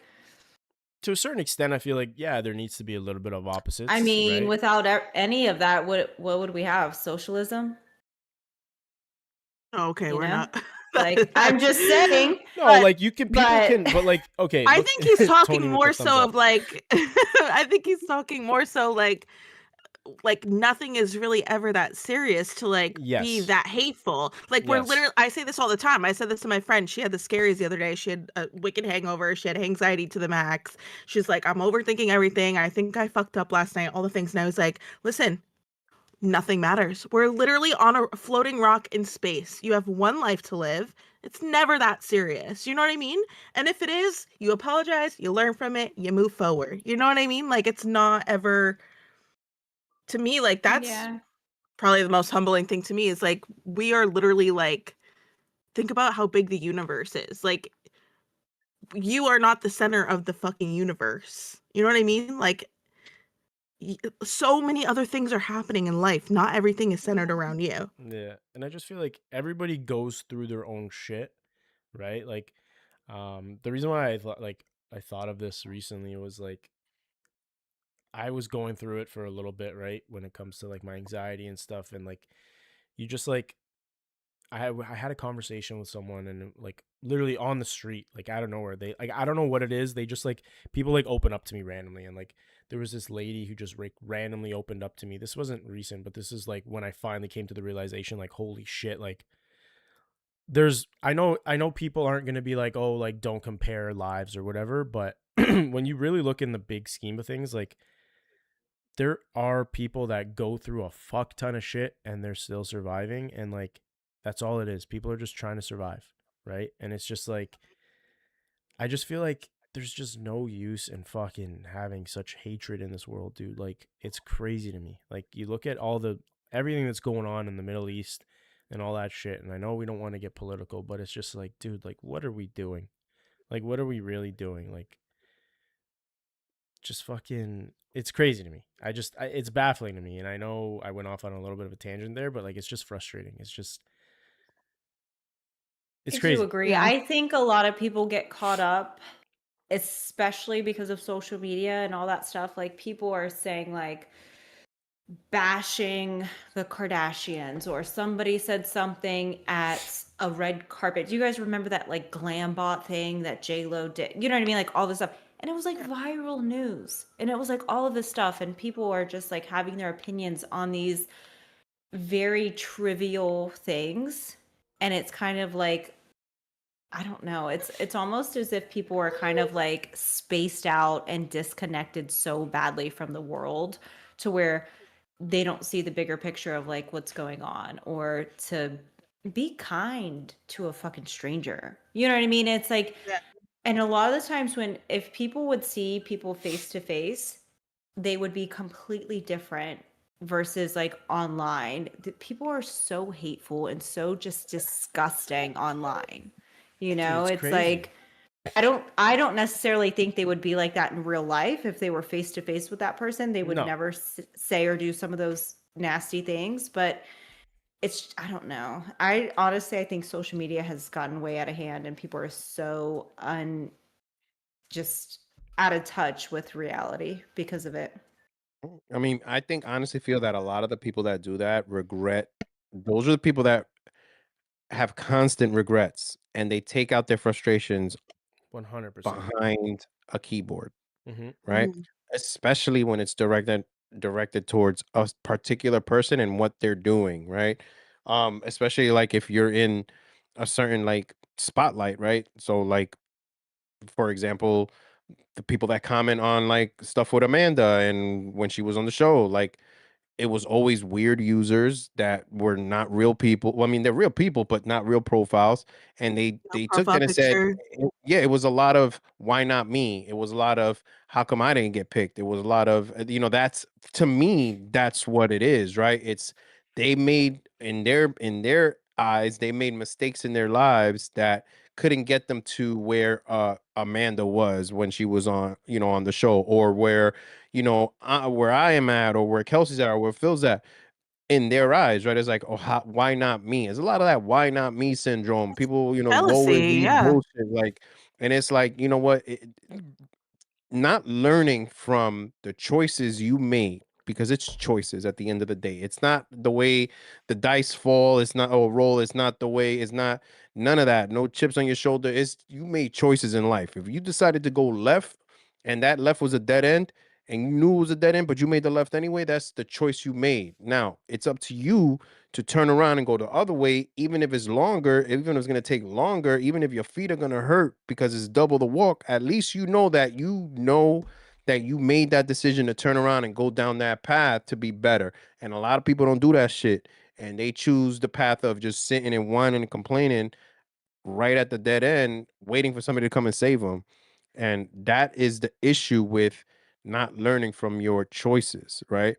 to a certain extent, I feel like, yeah, there needs to be a little bit of I opposites, mean, right? without any of that, what would we have? Socialism, Okay, you we're know? not. Like I'm just saying, No, But like you can, people but can, but like, okay, I look, think he's Tony talking with the more thumbs so up. of like I think he's talking more so like nothing is really ever that serious to like be Yes, that hateful. Like we're yes. literally I say this all the time. I said this to my friend. She had the scaries the other day. She had a wicked hangover. She had anxiety to the max. She's like, I'm overthinking everything. I think I fucked up last night, all the things. And I was like, listen, nothing matters. We're literally on a floating rock in space. You have one life to live. It's never that serious. You know what I mean? And if it is, you apologize, you learn from it, you move forward. You know what I mean? Like it's not ever to me like that's yeah. probably the most humbling thing to me is like we are literally like think about how big the universe is. Like you are not the center of the fucking universe. You know what I mean? Like so many other things are happening in life. Not everything is centered Yeah. around you. Yeah, and I just feel like everybody goes through their own shit, right? Like, the reason why I thought of this recently was like I was going through it for a little bit, right? When it comes to like my anxiety and stuff, and like you just like I had a conversation with someone, and like literally on the street, like out of nowhere, they like, I don't know what it is, they just like, people like open up to me randomly, and like there was this lady who just like randomly opened up to me. This wasn't recent, but this is like when I finally came to the realization, like holy shit, like there's, I know people aren't going to be like, oh, like don't compare lives or whatever, but when you really look in the big scheme of things, like there are people that go through a fuck ton of shit and they're still surviving, and like that's all it is. People are just trying to survive, right? And it's just like, I just feel like there's just no use in fucking having such hatred in this world, dude. Like it's crazy to me. Like you look at all the, everything that's going on in the Middle East and all that shit, and I know we don't want to get political, but it's just like, dude, like what are we doing? Like what are we really doing? Like just fucking, it's crazy to me. It's baffling to me, and I know I went off on a little bit of a tangent there, but like it's just frustrating. It's just, it's I do crazy. agree. Yeah. I think a lot of people get caught up, especially because of social media and all that stuff. Like people are saying like bashing the Kardashians, or somebody said something at a red carpet. Do you guys remember that like glam bot thing that J Lo did? You know what I mean? Like all this stuff. And it was like viral news. And it was like all of this stuff. And people are just like having their opinions on these very trivial things. And it's kind of like, I don't know. It's almost as if people are kind of like spaced out and disconnected so badly from the world to where they don't see the bigger picture of like what's going on, or to be kind to a fucking stranger. You know what I mean? It's like Yeah. And a lot of the times if people would see people face to face, they would be completely different versus like online. People are so hateful and so just disgusting online. You Dude, know, it's it's crazy. like I don't necessarily think they would be like that in real life. If they were face to face with that person, they would No. never say or do some of those nasty things, but I don't know. I think social media has gotten way out of hand and people are so just out of touch with reality because of it. I mean, I think honestly feel that a lot of the people that do that regret. Those are the people that have constant regrets, and they take out their frustrations 100%. behind a keyboard, Mhm. right? Mhm. Especially when it's directed towards a particular person and what they're doing, right? Especially like if you're in a certain like spotlight, right? So like for example, the people that comment on like stuff with Amanda and when she was on the show, like it was always weird users that were not real people. Well, I mean, they're real people, but not real profiles. And No they took profile that and said, picture. yeah, it was a lot of why not me? It was a lot of how come I didn't get picked? It was a lot of that's to me, that's what it is, right? It's they made in their eyes, they made mistakes in their lives that couldn't get them to where Amanda was when she was on, on the show, or where where I am at, or where Kelsey's at, or where Phil's at in their eyes, right? It's like, oh, why not me? There's a lot of that why not me syndrome. People, woe is Jealousy, me yeah. bullshit. Like, and it's like, you know what? Not learning from the choices you made because it's choices at the end of the day. It's not the way the dice fall, it's not or roll, it's not the way, it's not none of that. No chips on your shoulder. It's you made choices in life. If you decided to go left and that left was a dead end and you knew it was a dead end, but you made the left anyway, that's the choice you made. Now it's up to you to turn around and go the other way, even if it's longer, even if it's going to take longer, even if your feet are going to hurt because it's double the walk, at least you know that you made that decision to turn around and go down that path to be better. And a lot of people don't do that shit. And they choose the path of just sitting and whining and complaining right at the dead end, waiting for somebody to come and save them. And that is the issue with not learning from your choices, right?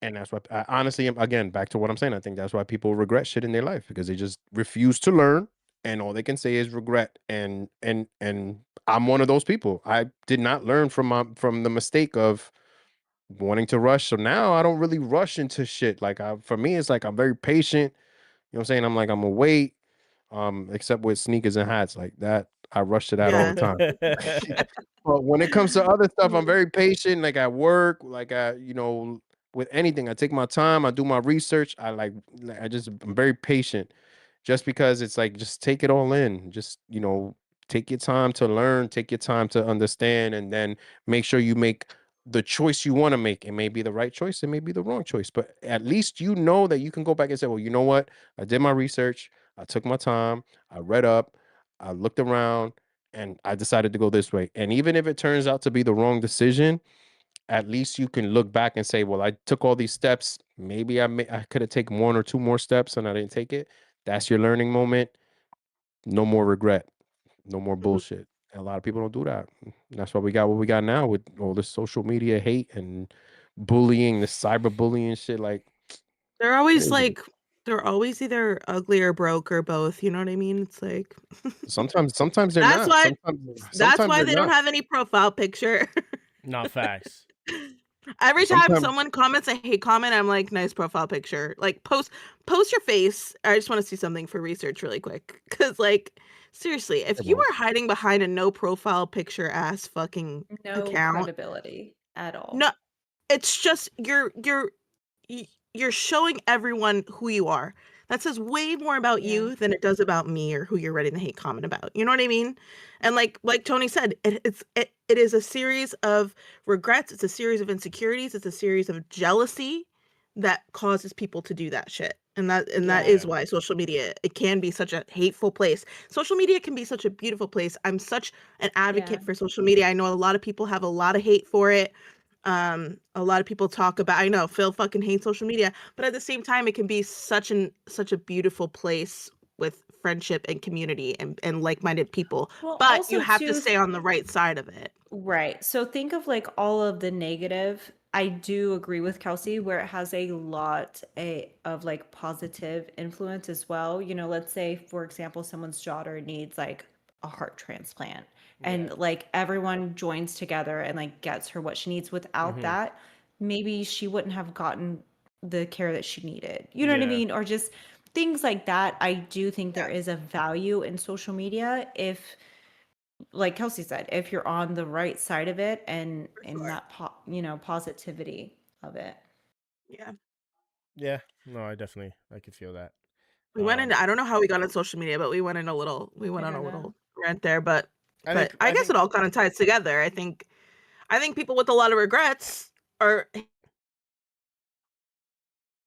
And that's why I honestly am again back to what I'm saying. I think that's why people regret shit in their life because they just refuse to learn and all they can say is regret. And I'm one of those people. I did not learn from the mistake of wanting to rush. So now I don't really rush into shit. Like for me, it's like I'm very patient. You know what I'm saying? I'm gonna wait. Except with sneakers and hats like that. I rush to that all the Yeah. time. But when it comes to other stuff, I'm Mhm. very patient. Like at work, like with anything, I take my time. I do my research. I'm very patient. Just because it's like, just take it all in. Just take your time to learn. Take your time to understand, and then make sure you make the choice you want to make. It may be the right choice. It may be the wrong choice. But at least you know that you can go back and say, well, you know what? I did my research. I took my time. I read up. I looked around and I decided to go this way. And even if it turns out to be the wrong decision, at least you can look back and say, "Well, I took all these steps. Maybe I could have taken one or two more steps, and I didn't take it." That's your learning moment. No more regret. No more Mhm. bullshit. And a lot of people don't do that. That's why we got what we got now with all this social media hate and bullying, the cyberbullying shit. Like, They're it always is. like they're always either ugly or broke or both, you know what I mean? It's like Sometimes they're that's not. why that's Sometimes why they're they don't not. have any profile picture. Not facts. Every time Sometimes someone comments a hate comment, I'm like, "Nice profile picture." Like, post your face. I just wanna see something for research really quick. Cause like, seriously, if you are hiding behind a no profile picture ass fucking No account, credibility at all. no, it's just you're showing everyone who you are. That says way more about Yeah. you than it does about me or who you're writing the hate comment about. You know what I mean? And like Tony said, it is a series of regrets. It's a series of insecurities. It's a series of jealousy that causes people to do that shit. And that Yeah. is Yeah. why social media it can be such a hateful place. Social media can be such a beautiful place. I'm such an Yeah. advocate for social media. I know a lot of people have a lot of hate for it. A lot of people talk about I know Phil fucking hates social media, but at the same time it can be such a beautiful place with friendship and community and like-minded people. Well, But you also have to too, stay on the right side of it. right. So think of like all of the negative. I do agree with Kelsey where it has a lot of like positive influence as well. You know, let's say, for example, someone's daughter needs like a heart transplant and Yeah. like everyone joins together and like gets her what she needs. Without Mhm. that, maybe she wouldn't have gotten the care that she needed. You know what I Yeah. mean? Or just things like that. I do think there Yeah. is a value in social media if, like Kelsey said, if you're on the right side of it and For in sure. that positivity of it. Yeah. Yeah. No, I could feel that. We went into I don't know how we got on social media, but we went on I a don't know. little rant there, but I I guess think it all kind of ties together. I think people with a lot of regrets are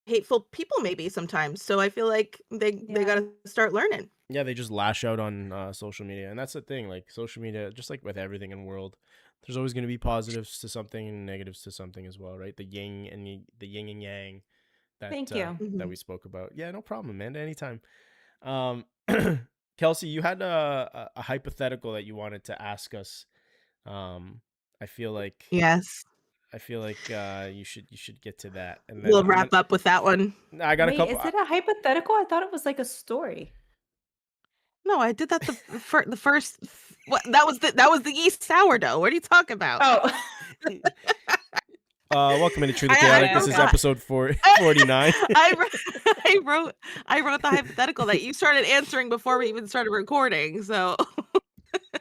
hateful people maybe sometimes. So I feel like they got Yeah. to start learning. yeah, they just lash out on social media, and that's the thing. Like social media, just like with everything in the world, there's always going to be positives to something and negatives to something as well, right? The yin and yang Thank you. that Mhm. we spoke about. Yeah, no problem, Amanda. Anytime. Um, Kelsey, you had a hypothetical that you wanted to ask us. Um, I feel like Yes. you should get to that, and then We'll wrap up with that one. I got a Wait, couple. is it a hypothetical? I thought it was like a story. No, I did that the first what that was the yeast sourdough. What are you talking about? Oh. Welcome into True the I Chaotic. This Okay, is okay. episode 49. I I wrote the hypothetical that you started answering before we even started recording. So,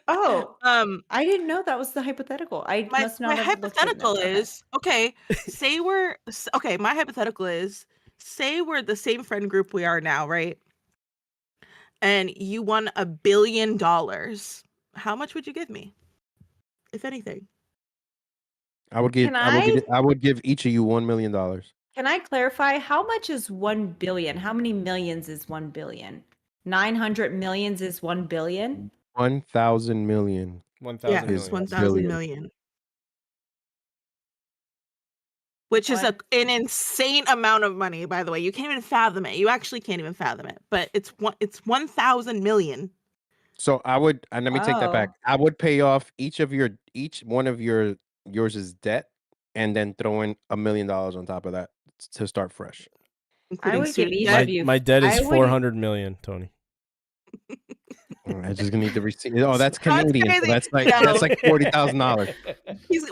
Oh, um, I didn't know that was the hypothetical. I must my not have looked at it. hypothetical Okay. is okay. Okay. My hypothetical is say we're the same friend group we are now, right? And you won $1 billion. How much would you give me, if anything? Can I I would give each of you $1 million. can I clarify how much is 1 billion? How many millions is 1 billion? 900 millions is 1 billion? 1,000 million 1,000 Yes, is million. a 1,000 billion. million, which is One. an insane amount of money. By the way, you can't even fathom it. You actually can't even fathom it. But it's 1,000 million. So I would, and let me take that back. Oh. I would pay off each one of yours debt, and then throw in $1 million on top of that to start fresh. I Including would give student each debt. of you My debt is I would 400 million, Tony. I just gonna need the receipt. Oh, that's Oh, it's Canadian, so crazy. that's No, like $40,000.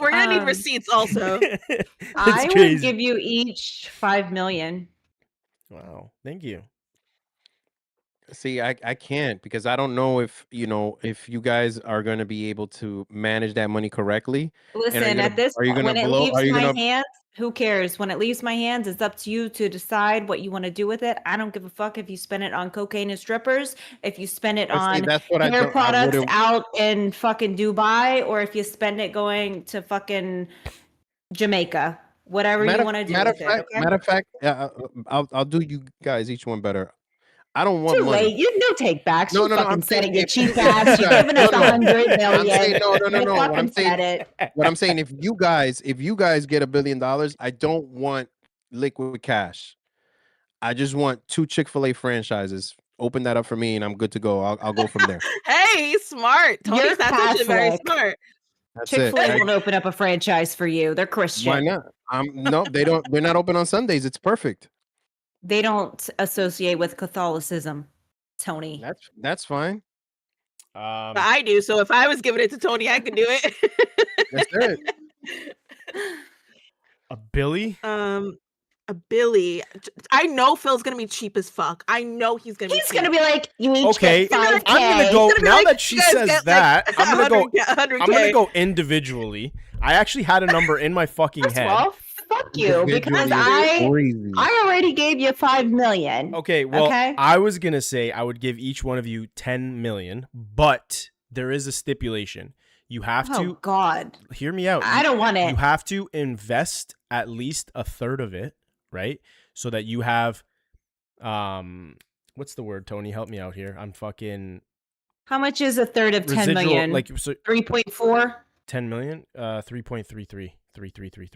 we're gonna need um receipts also. It's I would crazy. give you each 5 million. Wow. Thank you. See, I can't because I don't know if if you guys are gonna be able to manage that money correctly. And Listen, at this are you point, gonna when it blow? Are leaves you my gonna hands, who cares? When it leaves my hands, it's up to you to decide what you want to do with it. I don't give a fuck if you spend it on cocaine and strippers, if you spend it see? on That's what I hair don't. I products wouldn't. out in fucking Dubai, or if you spend it going to fucking Jamaica. Whatever you want to do with it, okay? Matter of fact, I'll do you guys each one better. I don't want Too money. late. You no take backs. No, You no, no. I'm fucking said saying it, you cheap if you ass. You guys, giving no, us no. 100 million. No, You no. fucking said it. What I'm saying, if you guys get $1 billion, I don't want liquid cash. I just want 2 Chick-fil-A franchises. Open that up for me, and I'm good to go. I'll go from there. Hey, smart. You're Tony's that's actually very Catholic. smart. That's it. Chick-fil-A won't open up a franchise for you. They're Why Christian. not? No, they don't. They're not open on Sundays. It's perfect. They don't associate with Catholicism, Tony. That's fine. But I do. So if I was giving it to Tony, I could do it. That's it. A Billy? A Billy. I know Phil's gonna be cheap as fuck. I know he's gonna be He's cheap. gonna be like, you each Okay, get 5K. I'm gonna go He's gonna be now like, that she "You guys says get, that. like, I'm gonna go. 100K. I'm gonna go individually. I actually had a number in my fucking First of head. all, fuck you, because Crazy. I already gave you 5 million. Okay, well, Okay? I was gonna say I would give each one of you 10 million, but there is a stipulation. You have Oh to God. hear me out. I don't want You it. have to invest at least a third of it, right? So that you have, what's the word, Tony? Help me out here. I'm fucking How much is a third of 10 residual, million? like so 3.4? 10 million, 3.33, 33,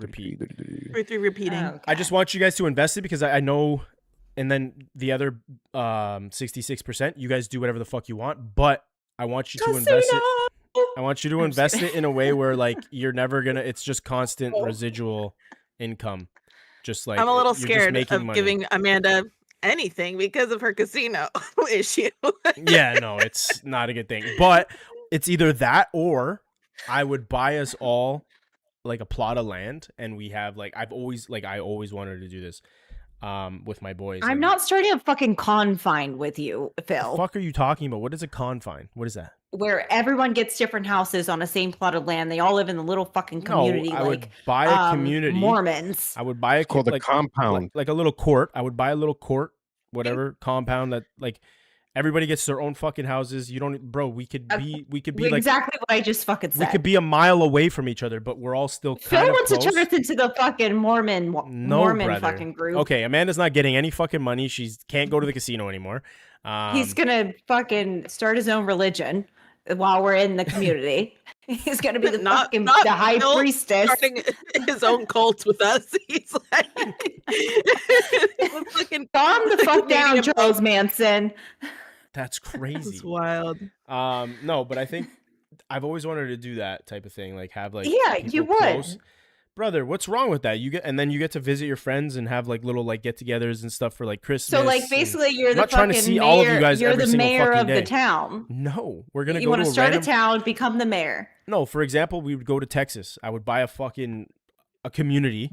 repeat. 3 repeating. Okay. I just want you guys to invest it because I know and then the other 66%, you guys do whatever the fuck you want, but I want you to invest it. I want you to I'm just invest kidding. it in a way where like you're never gonna. It's just constant residual income. Just like I'm a little you're just scared making of money. giving Amanda anything because of her casino issue. Yeah, no, it's not a good thing. But it's either that or I would buy us all like a plot of land, and we have like I always wanted to do this with my boys. I'm and not starting a fucking confine with you, the Phil, fuck are you talking about? What is a confine? What is that? where everyone gets different houses on the same plot of land. They all live in the little fucking community, No, I like would buy a community. Mormons. I would buy a It's called a compound. like a little court. I would buy a little court, whatever compound that like everybody gets their own fucking houses. You don't, bro. We could be like Exactly what I just fucking said. we could be a mile away from each other, but we're all still Phil kind of wants close. to turn us into the fucking Mormon brother. fucking group. Okay, Amanda's not getting any fucking money. She can't go to the casino anymore. He's gonna fucking start his own religion while we're in the community. He's gonna be the high Phil priestess. starting his own cult with us. He's like, fucking Calm the fuck down, Charles Manson. That's crazy. That's wild. No, but I think I've always wanted to do that type of thing, like have like Yeah, people you would. close. Brother, what's wrong with that? You get to visit your friends and have like little like get-togethers and stuff for like Christmas. So like basically you're I'm the not trying to fucking see mayor. all of you guys You're every the single mayor fucking of day. the town. No, we're gonna You go want to to a start random... a town, become the mayor. No, for example, we would go to Texas. I would buy a community.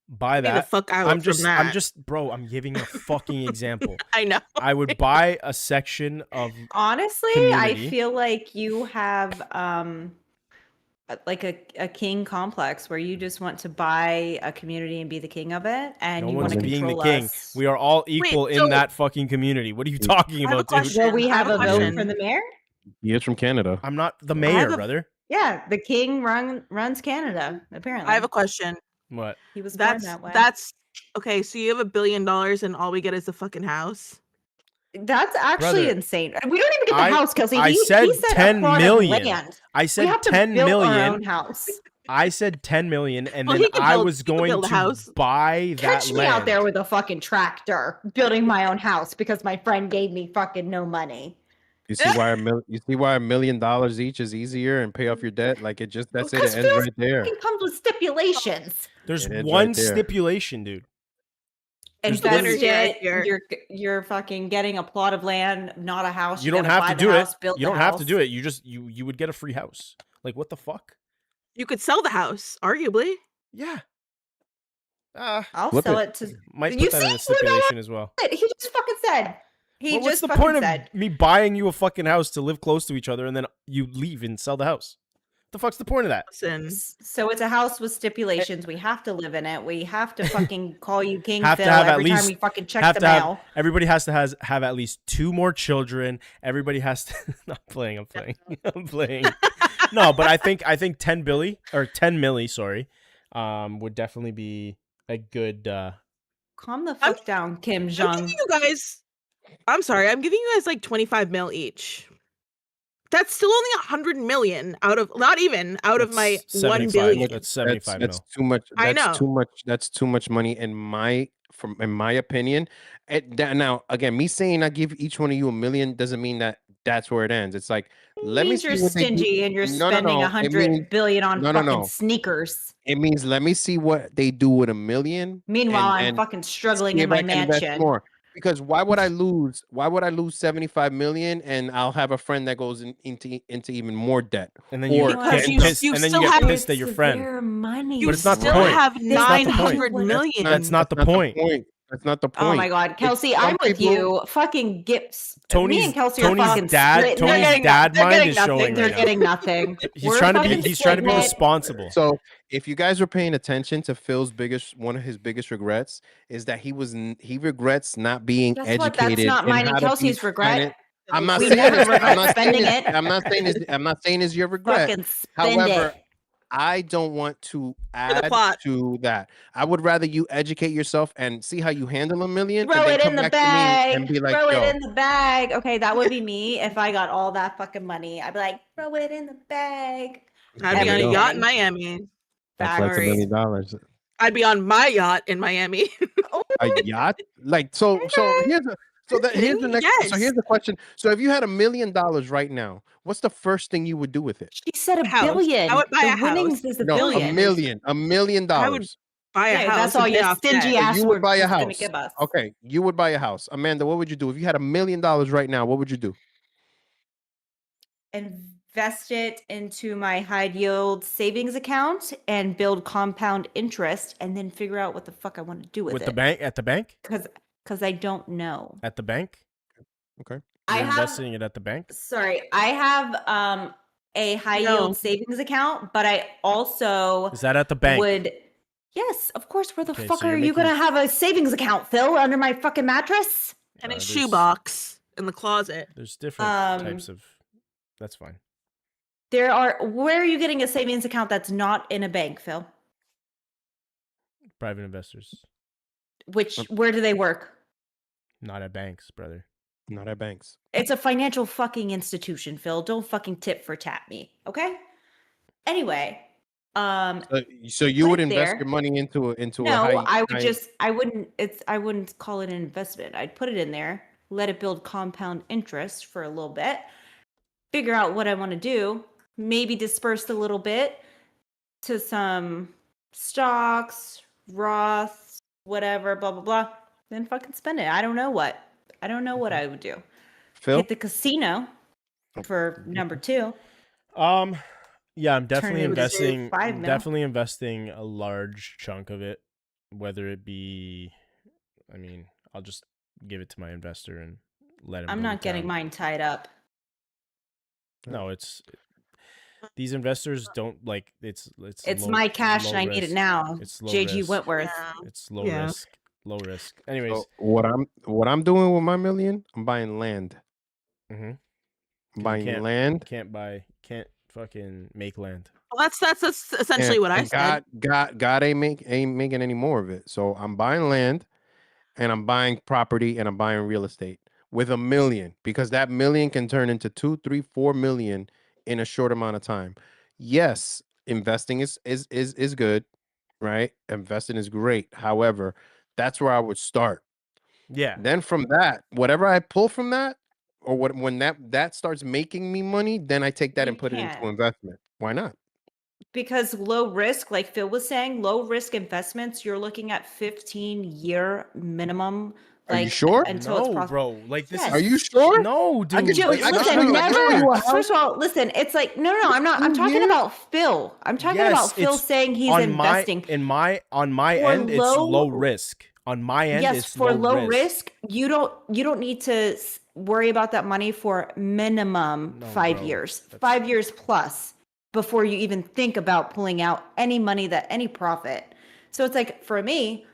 Buy Get the that. fuck out I'm from that. bro, I'm giving a fucking example. I know. I would buy a section of Honestly, community. I feel like you have like a king complex where you just want to buy a community and be the king of it, and No you want one's to being the control king. us. We are all equal in so- that fucking community. What are you talking I have a about, dude? question. Will we I have have a a vote question. for the mayor? He is from Canada. I'm not the have mayor, a- brother. Yeah, the king runs Canada. Apparently, I have a question. What? he was born That's that way. that's okay. So you have $1 billion, and all we get is a fucking house. That's actually Brother, insane. We don't even get the I- house, Kelsey. I He said a 10 plot of million. land. I We said have to 10 build our million. own house. I said 10 million, and Well, then he could I build- was he could going build a to house. buy that Catch me land. out there with a fucking tractor building my own house because my friend gave me fucking no money. You see why $1 million each is easier and pay off your debt? Like that's it. Because It ends Phil's right there. fucking comes with stipulations. There's It is one right there. stipulation, dude. There's the Invest winner here, it. here. You're fucking getting a plot of land, not a house. You don't gotta have buy to the do it. house, build You the don't have to house. do it. You just you would get a free house. Like what the fuck? You could sell the house, arguably. Yeah. I'll Flip sell it. it to. Might You put that see, in a we're not stipulation as well. He just fucking said. He Well, what's just the fucking point said. of me buying you a fucking house to live close to each other and then you leave and sell the house? The fuck's the point of that? Listen, So it's a house with stipulations. We have to live in it. We have to fucking call you King Have to Phil have at every time least- we fucking check have the to have mail. everybody has to have at least 2 more children. Everybody has to I'm playing. I'm playing. No, but I think 10 milli, sorry, would definitely be a good Calm the fuck down, Kim I'm Jong. giving you guys. I'm sorry. I'm giving you guys like 25 mil each. That's still only 100 million out of my That's 1 75. billion. That's 75 That's mil. too much. I That's know. too much. That's too much money in my opinion. Now, again, me saying I give each one of you $1 million doesn't mean that that's where it ends. It's like let me means see you're what they do. stingy and you're No, spending no. 100 billion on no, no, fucking no. sneakers. It means let me see what they do with $1 million. Meanwhile, I'm and fucking struggling see in if my I can invest mansion. more. Because why would I lose? Why would I lose 75 million and I'll have a friend that goes into even more debt? And then you Or- get Because you- pissed, you and then still you get have- pissed at your friend. Their money. You But it's not the still point. have That's not the point. 900 million. That's not the point. That's not the point. Oh my god, Kelsey, I'm with you. Fucking Gips. Me and Kelsey are fucking splitting. They're getting dad they're mind getting is nothing. showing They're right now. getting nothing. He's We're trying to fucking be splitting it. responsible. So if you guys were paying attention to Phil's one of his biggest regrets is that he regrets not being Guess educated. what? That's not in mine how and to be Kelsey's regret. finan- I'm not We saying never it's- regret I'm not spending saying it. I'm not saying it's your regret. Fucking spend However, it. I don't want to add plot. to that. I would rather you educate yourself and see how you handle $1 million. Throw and then it come in the back to me bag. and be like, Throw yo, it in the bag. Okay, that would be me if I got all that fucking money. I'd be like, throw it in the bag. I'd be on a Everything. yacht in Miami. that's like $1 Sorry. million. I'd be on my yacht in Miami. A yacht? Like here's the next. So Yes. here's the question. So if you had $1 million right now, what's the first thing you would do with it? She said A a house. I billion. would buy The a house. winnings is a No, billion. $1 million. I would buy a Yeah, house that's and all pay your off stingy debt. So ass you would buy a was gonna house. give us. Okay, you would buy a house. Amanda, what would you do if you had $1 million right now? What would you do? Invest it into my high yield savings account and build compound interest, and then figure out what the fuck I want to do with With it. the bank at the bank? Because I don't know. At the bank? Okay. I You're have investing it at the bank? sorry, I have a high yield No. savings account, but I also Is that at the bank? would. Yes, of course. Where the Okay, fuck so are you're you gonna making- have a savings account, Phil? Under my fucking mattress? And a there's- shoebox in the closet. There's different types of. That's fine. Where are you getting a savings account that's not in a bank, Phil? Private investors, Where do they work? not at banks, brother. Not at banks. It's a financial fucking institution, Phil. Don't fucking tit for tat me, okay? Anyway, So you Put would it invest there. your money into a no, high. I would just I wouldn't call it an investment. I'd put it in there, let it build compound interest for a little bit, figure out what I want to do, maybe disperse a little bit to some stocks, Roths, whatever, blah blah blah. Then fucking spend it. I don't know what I would do. Phil. Hit the casino for number 2. Yeah, I'm definitely it into investing. 5 I'm mil. definitely investing a large chunk of it, whether it be. I mean, I'll just give it to my investor and let him. I'm move not it getting down. mine tied up. No, these investors don't like it's It's low, my cash low and I need it risk. now. It's low JG risk. Wentworth. Yeah. It's low Yeah. risk. Low risk. Anyways, So what I'm doing with my million, I'm buying land. mm-hmm. I'm buying land. Can't fucking make land. Well, that's essentially what I and said. God ain't making any more of it. So I'm buying land, and I'm buying property, and I'm buying real estate with $1 million, because that million can turn into 2, 3, 4 million in a short amount of time. Yes, investing is good, right? Investing is great. However, that's where I would start. Yeah. Then from that, whatever I pull from that, or when that starts making me money, then I take that You and put it into can't. investment. Why not? Because low risk, like Phil was saying, low risk investments, you're looking at 15-year minimum. Are you Like sure? until it's No, profitable. bro. Like this Yes. Are is you sure? no, I dude. can- Like, I can what show the you- fuck? I can show you a house. First of all, listen, it's like no, I'm not. I'm 15 talking years? about Phil. I'm talking Yes, about Phil it's saying he's on investing. on my For end, it's low- low risk. On my end, Yes, it's for low low risk, you don't need to worry about that money for minimum No, 5 bro. years, That's- 5 years plus before you even think about pulling out any money any profit. So it's like for me,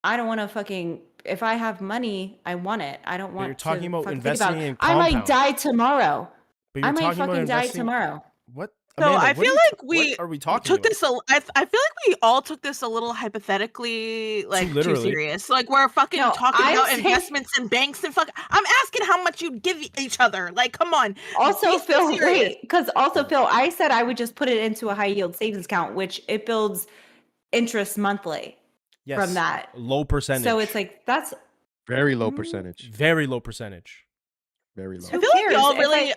I don't want to fucking. If I have money, I want it. I don't want you're talking to about fucking investing think about it. in I might compound. die tomorrow. But you're I might talking about fucking die investing. tomorrow. What? So Amanda, I what feel are you like ta- we what are we talking took about? this. I feel like we all took this a little hypothetically, like too literally. serious. Like we're fucking No, talking I'm about saying- investments and banks and fuck. I'm asking how much you give each other. Like, come on. Also, Be Phil, serious. wait, because also, Phil, I said I would just put it into a high yield savings account, which it builds interest monthly Yes, from that. low percentage. So it's like that's Very low percentage. very low percentage. Very low. I Who feel like cares? y'all If really.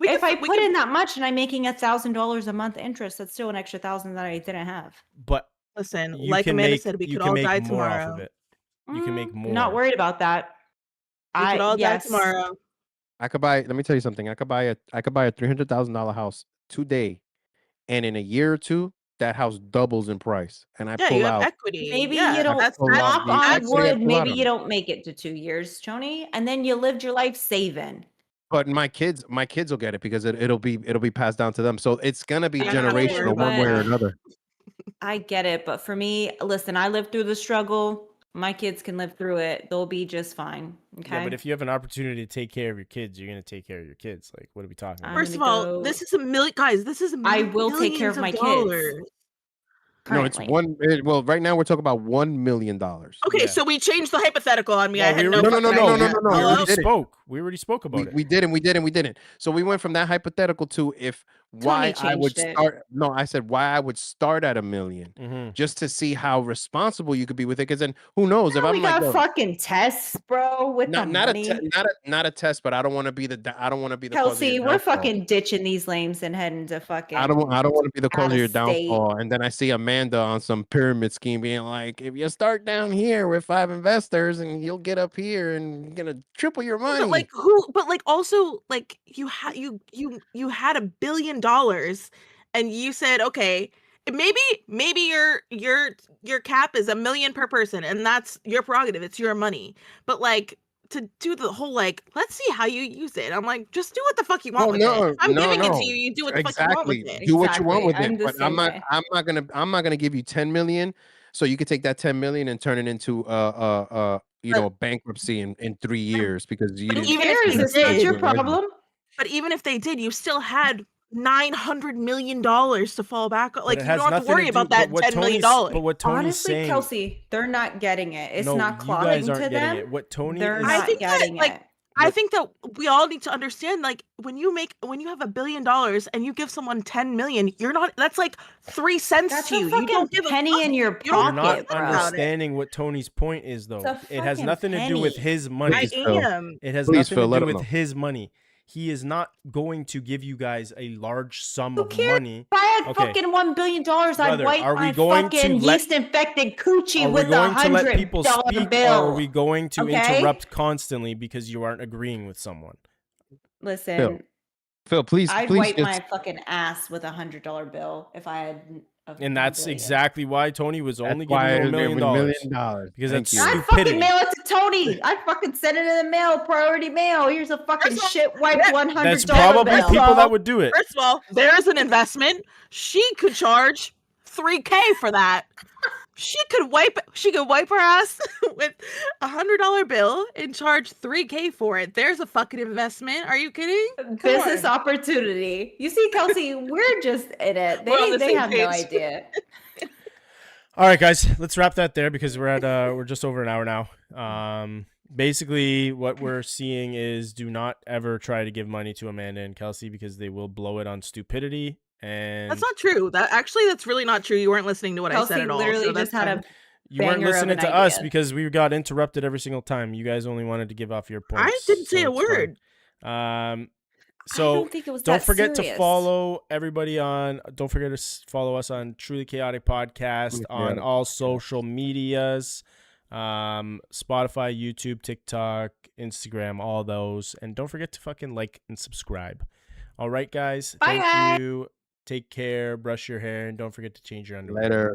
if I put in that much and I'm making $1,000 a month interest, that's still an extra 1,000 that I didn't have. But listen, you like can Amanda make said, we you could can all make die more off tomorrow. of it. You can make more. Not worried about that. We could all yes. die tomorrow. I could buy. Let me tell you something. I could buy a $300,000 house today, and in a year or two, that house doubles in price, and I Yeah, pull you have out. equity. Maybe Yeah, you don't that's pull out knock the on equity I wood. pull out Maybe of you it. don't make it to 2 years, Tony, and then you lived your life saving. But my kids will get it because it'll be passed down to them. So it's gonna be Yeah, generational one way or but- another. I get it, but for me, listen, I lived through the struggle. My kids can live through it. They'll be just fine. Okay. Yeah, but if you have an opportunity to take care of your kids, you're gonna take care of your kids. Like, what are we talking about? First of gonna all, go- this is a million, guys. This is I will take care of my kids. kids. No, it's currently. well, right now we're talking about $1 million. Okay, Yeah. so we changed the hypothetical on me. I Well, had we no. were- No, no, fucking no, no, idea. no, no, We no. Hello? already did it. spoke. We already spoke about it. We didn't. So we went from that hypothetical to why I would changed it. start. No, I said why I would start at $1 million Mhm. just to see how responsible you could be with it. Because then who knows if Now we I'm like, got yo, fucking tests, bro, with the money. not a test, but I don't want to be the cause of your Kelsey, we're downfall. fucking ditching these lanes and heading to fucking I don't want to be the cause out of your of state. downfall. And then I see Amanda on some pyramid scheme being like, if you start down here with 5 investors and you'll get up here and you're gonna triple your money. But like who? But like also like you had you had $1 billion, and you said okay, maybe your cap is $1 million per person, and that's your prerogative. It's your money. But like to do the whole like let's see how you use it. I'm like just do what the fuck you want Oh with it. I'm no, giving it to no. you. You do what the fuck you want with Exactly. it. Do what you want with Exactly. I'm it. the But same way. I'm not gonna give you 10 million. So you could take that 10 million and turn it into you But know, bankruptcy in 3 years because you but didn't. Who even if cares? they It's not did, your problem. but even if they did, you still had $900 million to fall back on. But Like it you has don't have to nothing worry to do. about But that what $10 million. Tony's Honestly, saying, Kelsey, they're not getting it. It's no, not you clawing guys aren't to getting them. it. What Tony They're is, I not think that getting like it. I what think that we all need to understand like when you have $1 billion and you give someone 10 million, you're not that's like 3 cents That's to a you. You fucking don't give a penny fuck. in your You don't you're have to not pocket, think bro. about it. understanding what Tony's point is, though. a It has fucking nothing to do with penny. his money. I Please, Phil. am. It has Please, nothing Phil, to let do him with know. his money. He is not going to give you guys a large sum Who of cares? money. If I had Okay, fucking $1 billion, I'd brother, wipe are we my going to fucking let yeast-infected coochie are we with going to let people $100 speak, or are we bill. going to Okay? interrupt constantly because you aren't agreeing with someone? Listen, Phil, please I'd please wipe just my fucking ass with $100 bill if I had And $1 that's billion. exactly why Tony was that's only giving why you $1 it's million. $1 million. Because Thank that's you. I stupidity. fucking mail it to Tony. I fucking send it in the mail, priority mail. Here's a fucking First of all, shit wiped that- $100 That's probably bill. people that would do it. First of all, there's an investment. She could charge $3K for that. She could wipe her ass with $100 bill and charge $3K for it. There's a fucking investment. Are you kidding? Come Business on. opportunity. You see, Kelsey, we're just in it. We're on the They same have no page. idea. All right, guys, let's wrap that there because we're just over an hour now. Basically, what we're seeing is do not ever try to give money to Amanda and Kelsey because they will blow it on stupidity. And That's not true. That's really not true. You weren't listening to what I said Kelsey at all. literally So that's just had fine. a you weren't banger of listening an to us idea. because we got interrupted every single time. You guys only wanted to give off your points. I didn't say so a it's fine. word. So I don't think it was don't that forget serious. to follow everybody on. Don't forget to follow us on Truly Chaotic Podcast Truly on Chaotic all Podcast. social medias, Spotify, YouTube, TikTok, Instagram, all those. And don't forget to fucking like and subscribe. All right, guys. Bye, Thank guys. you. Take care. Brush your hair, and don't forget to change your underwear. Later.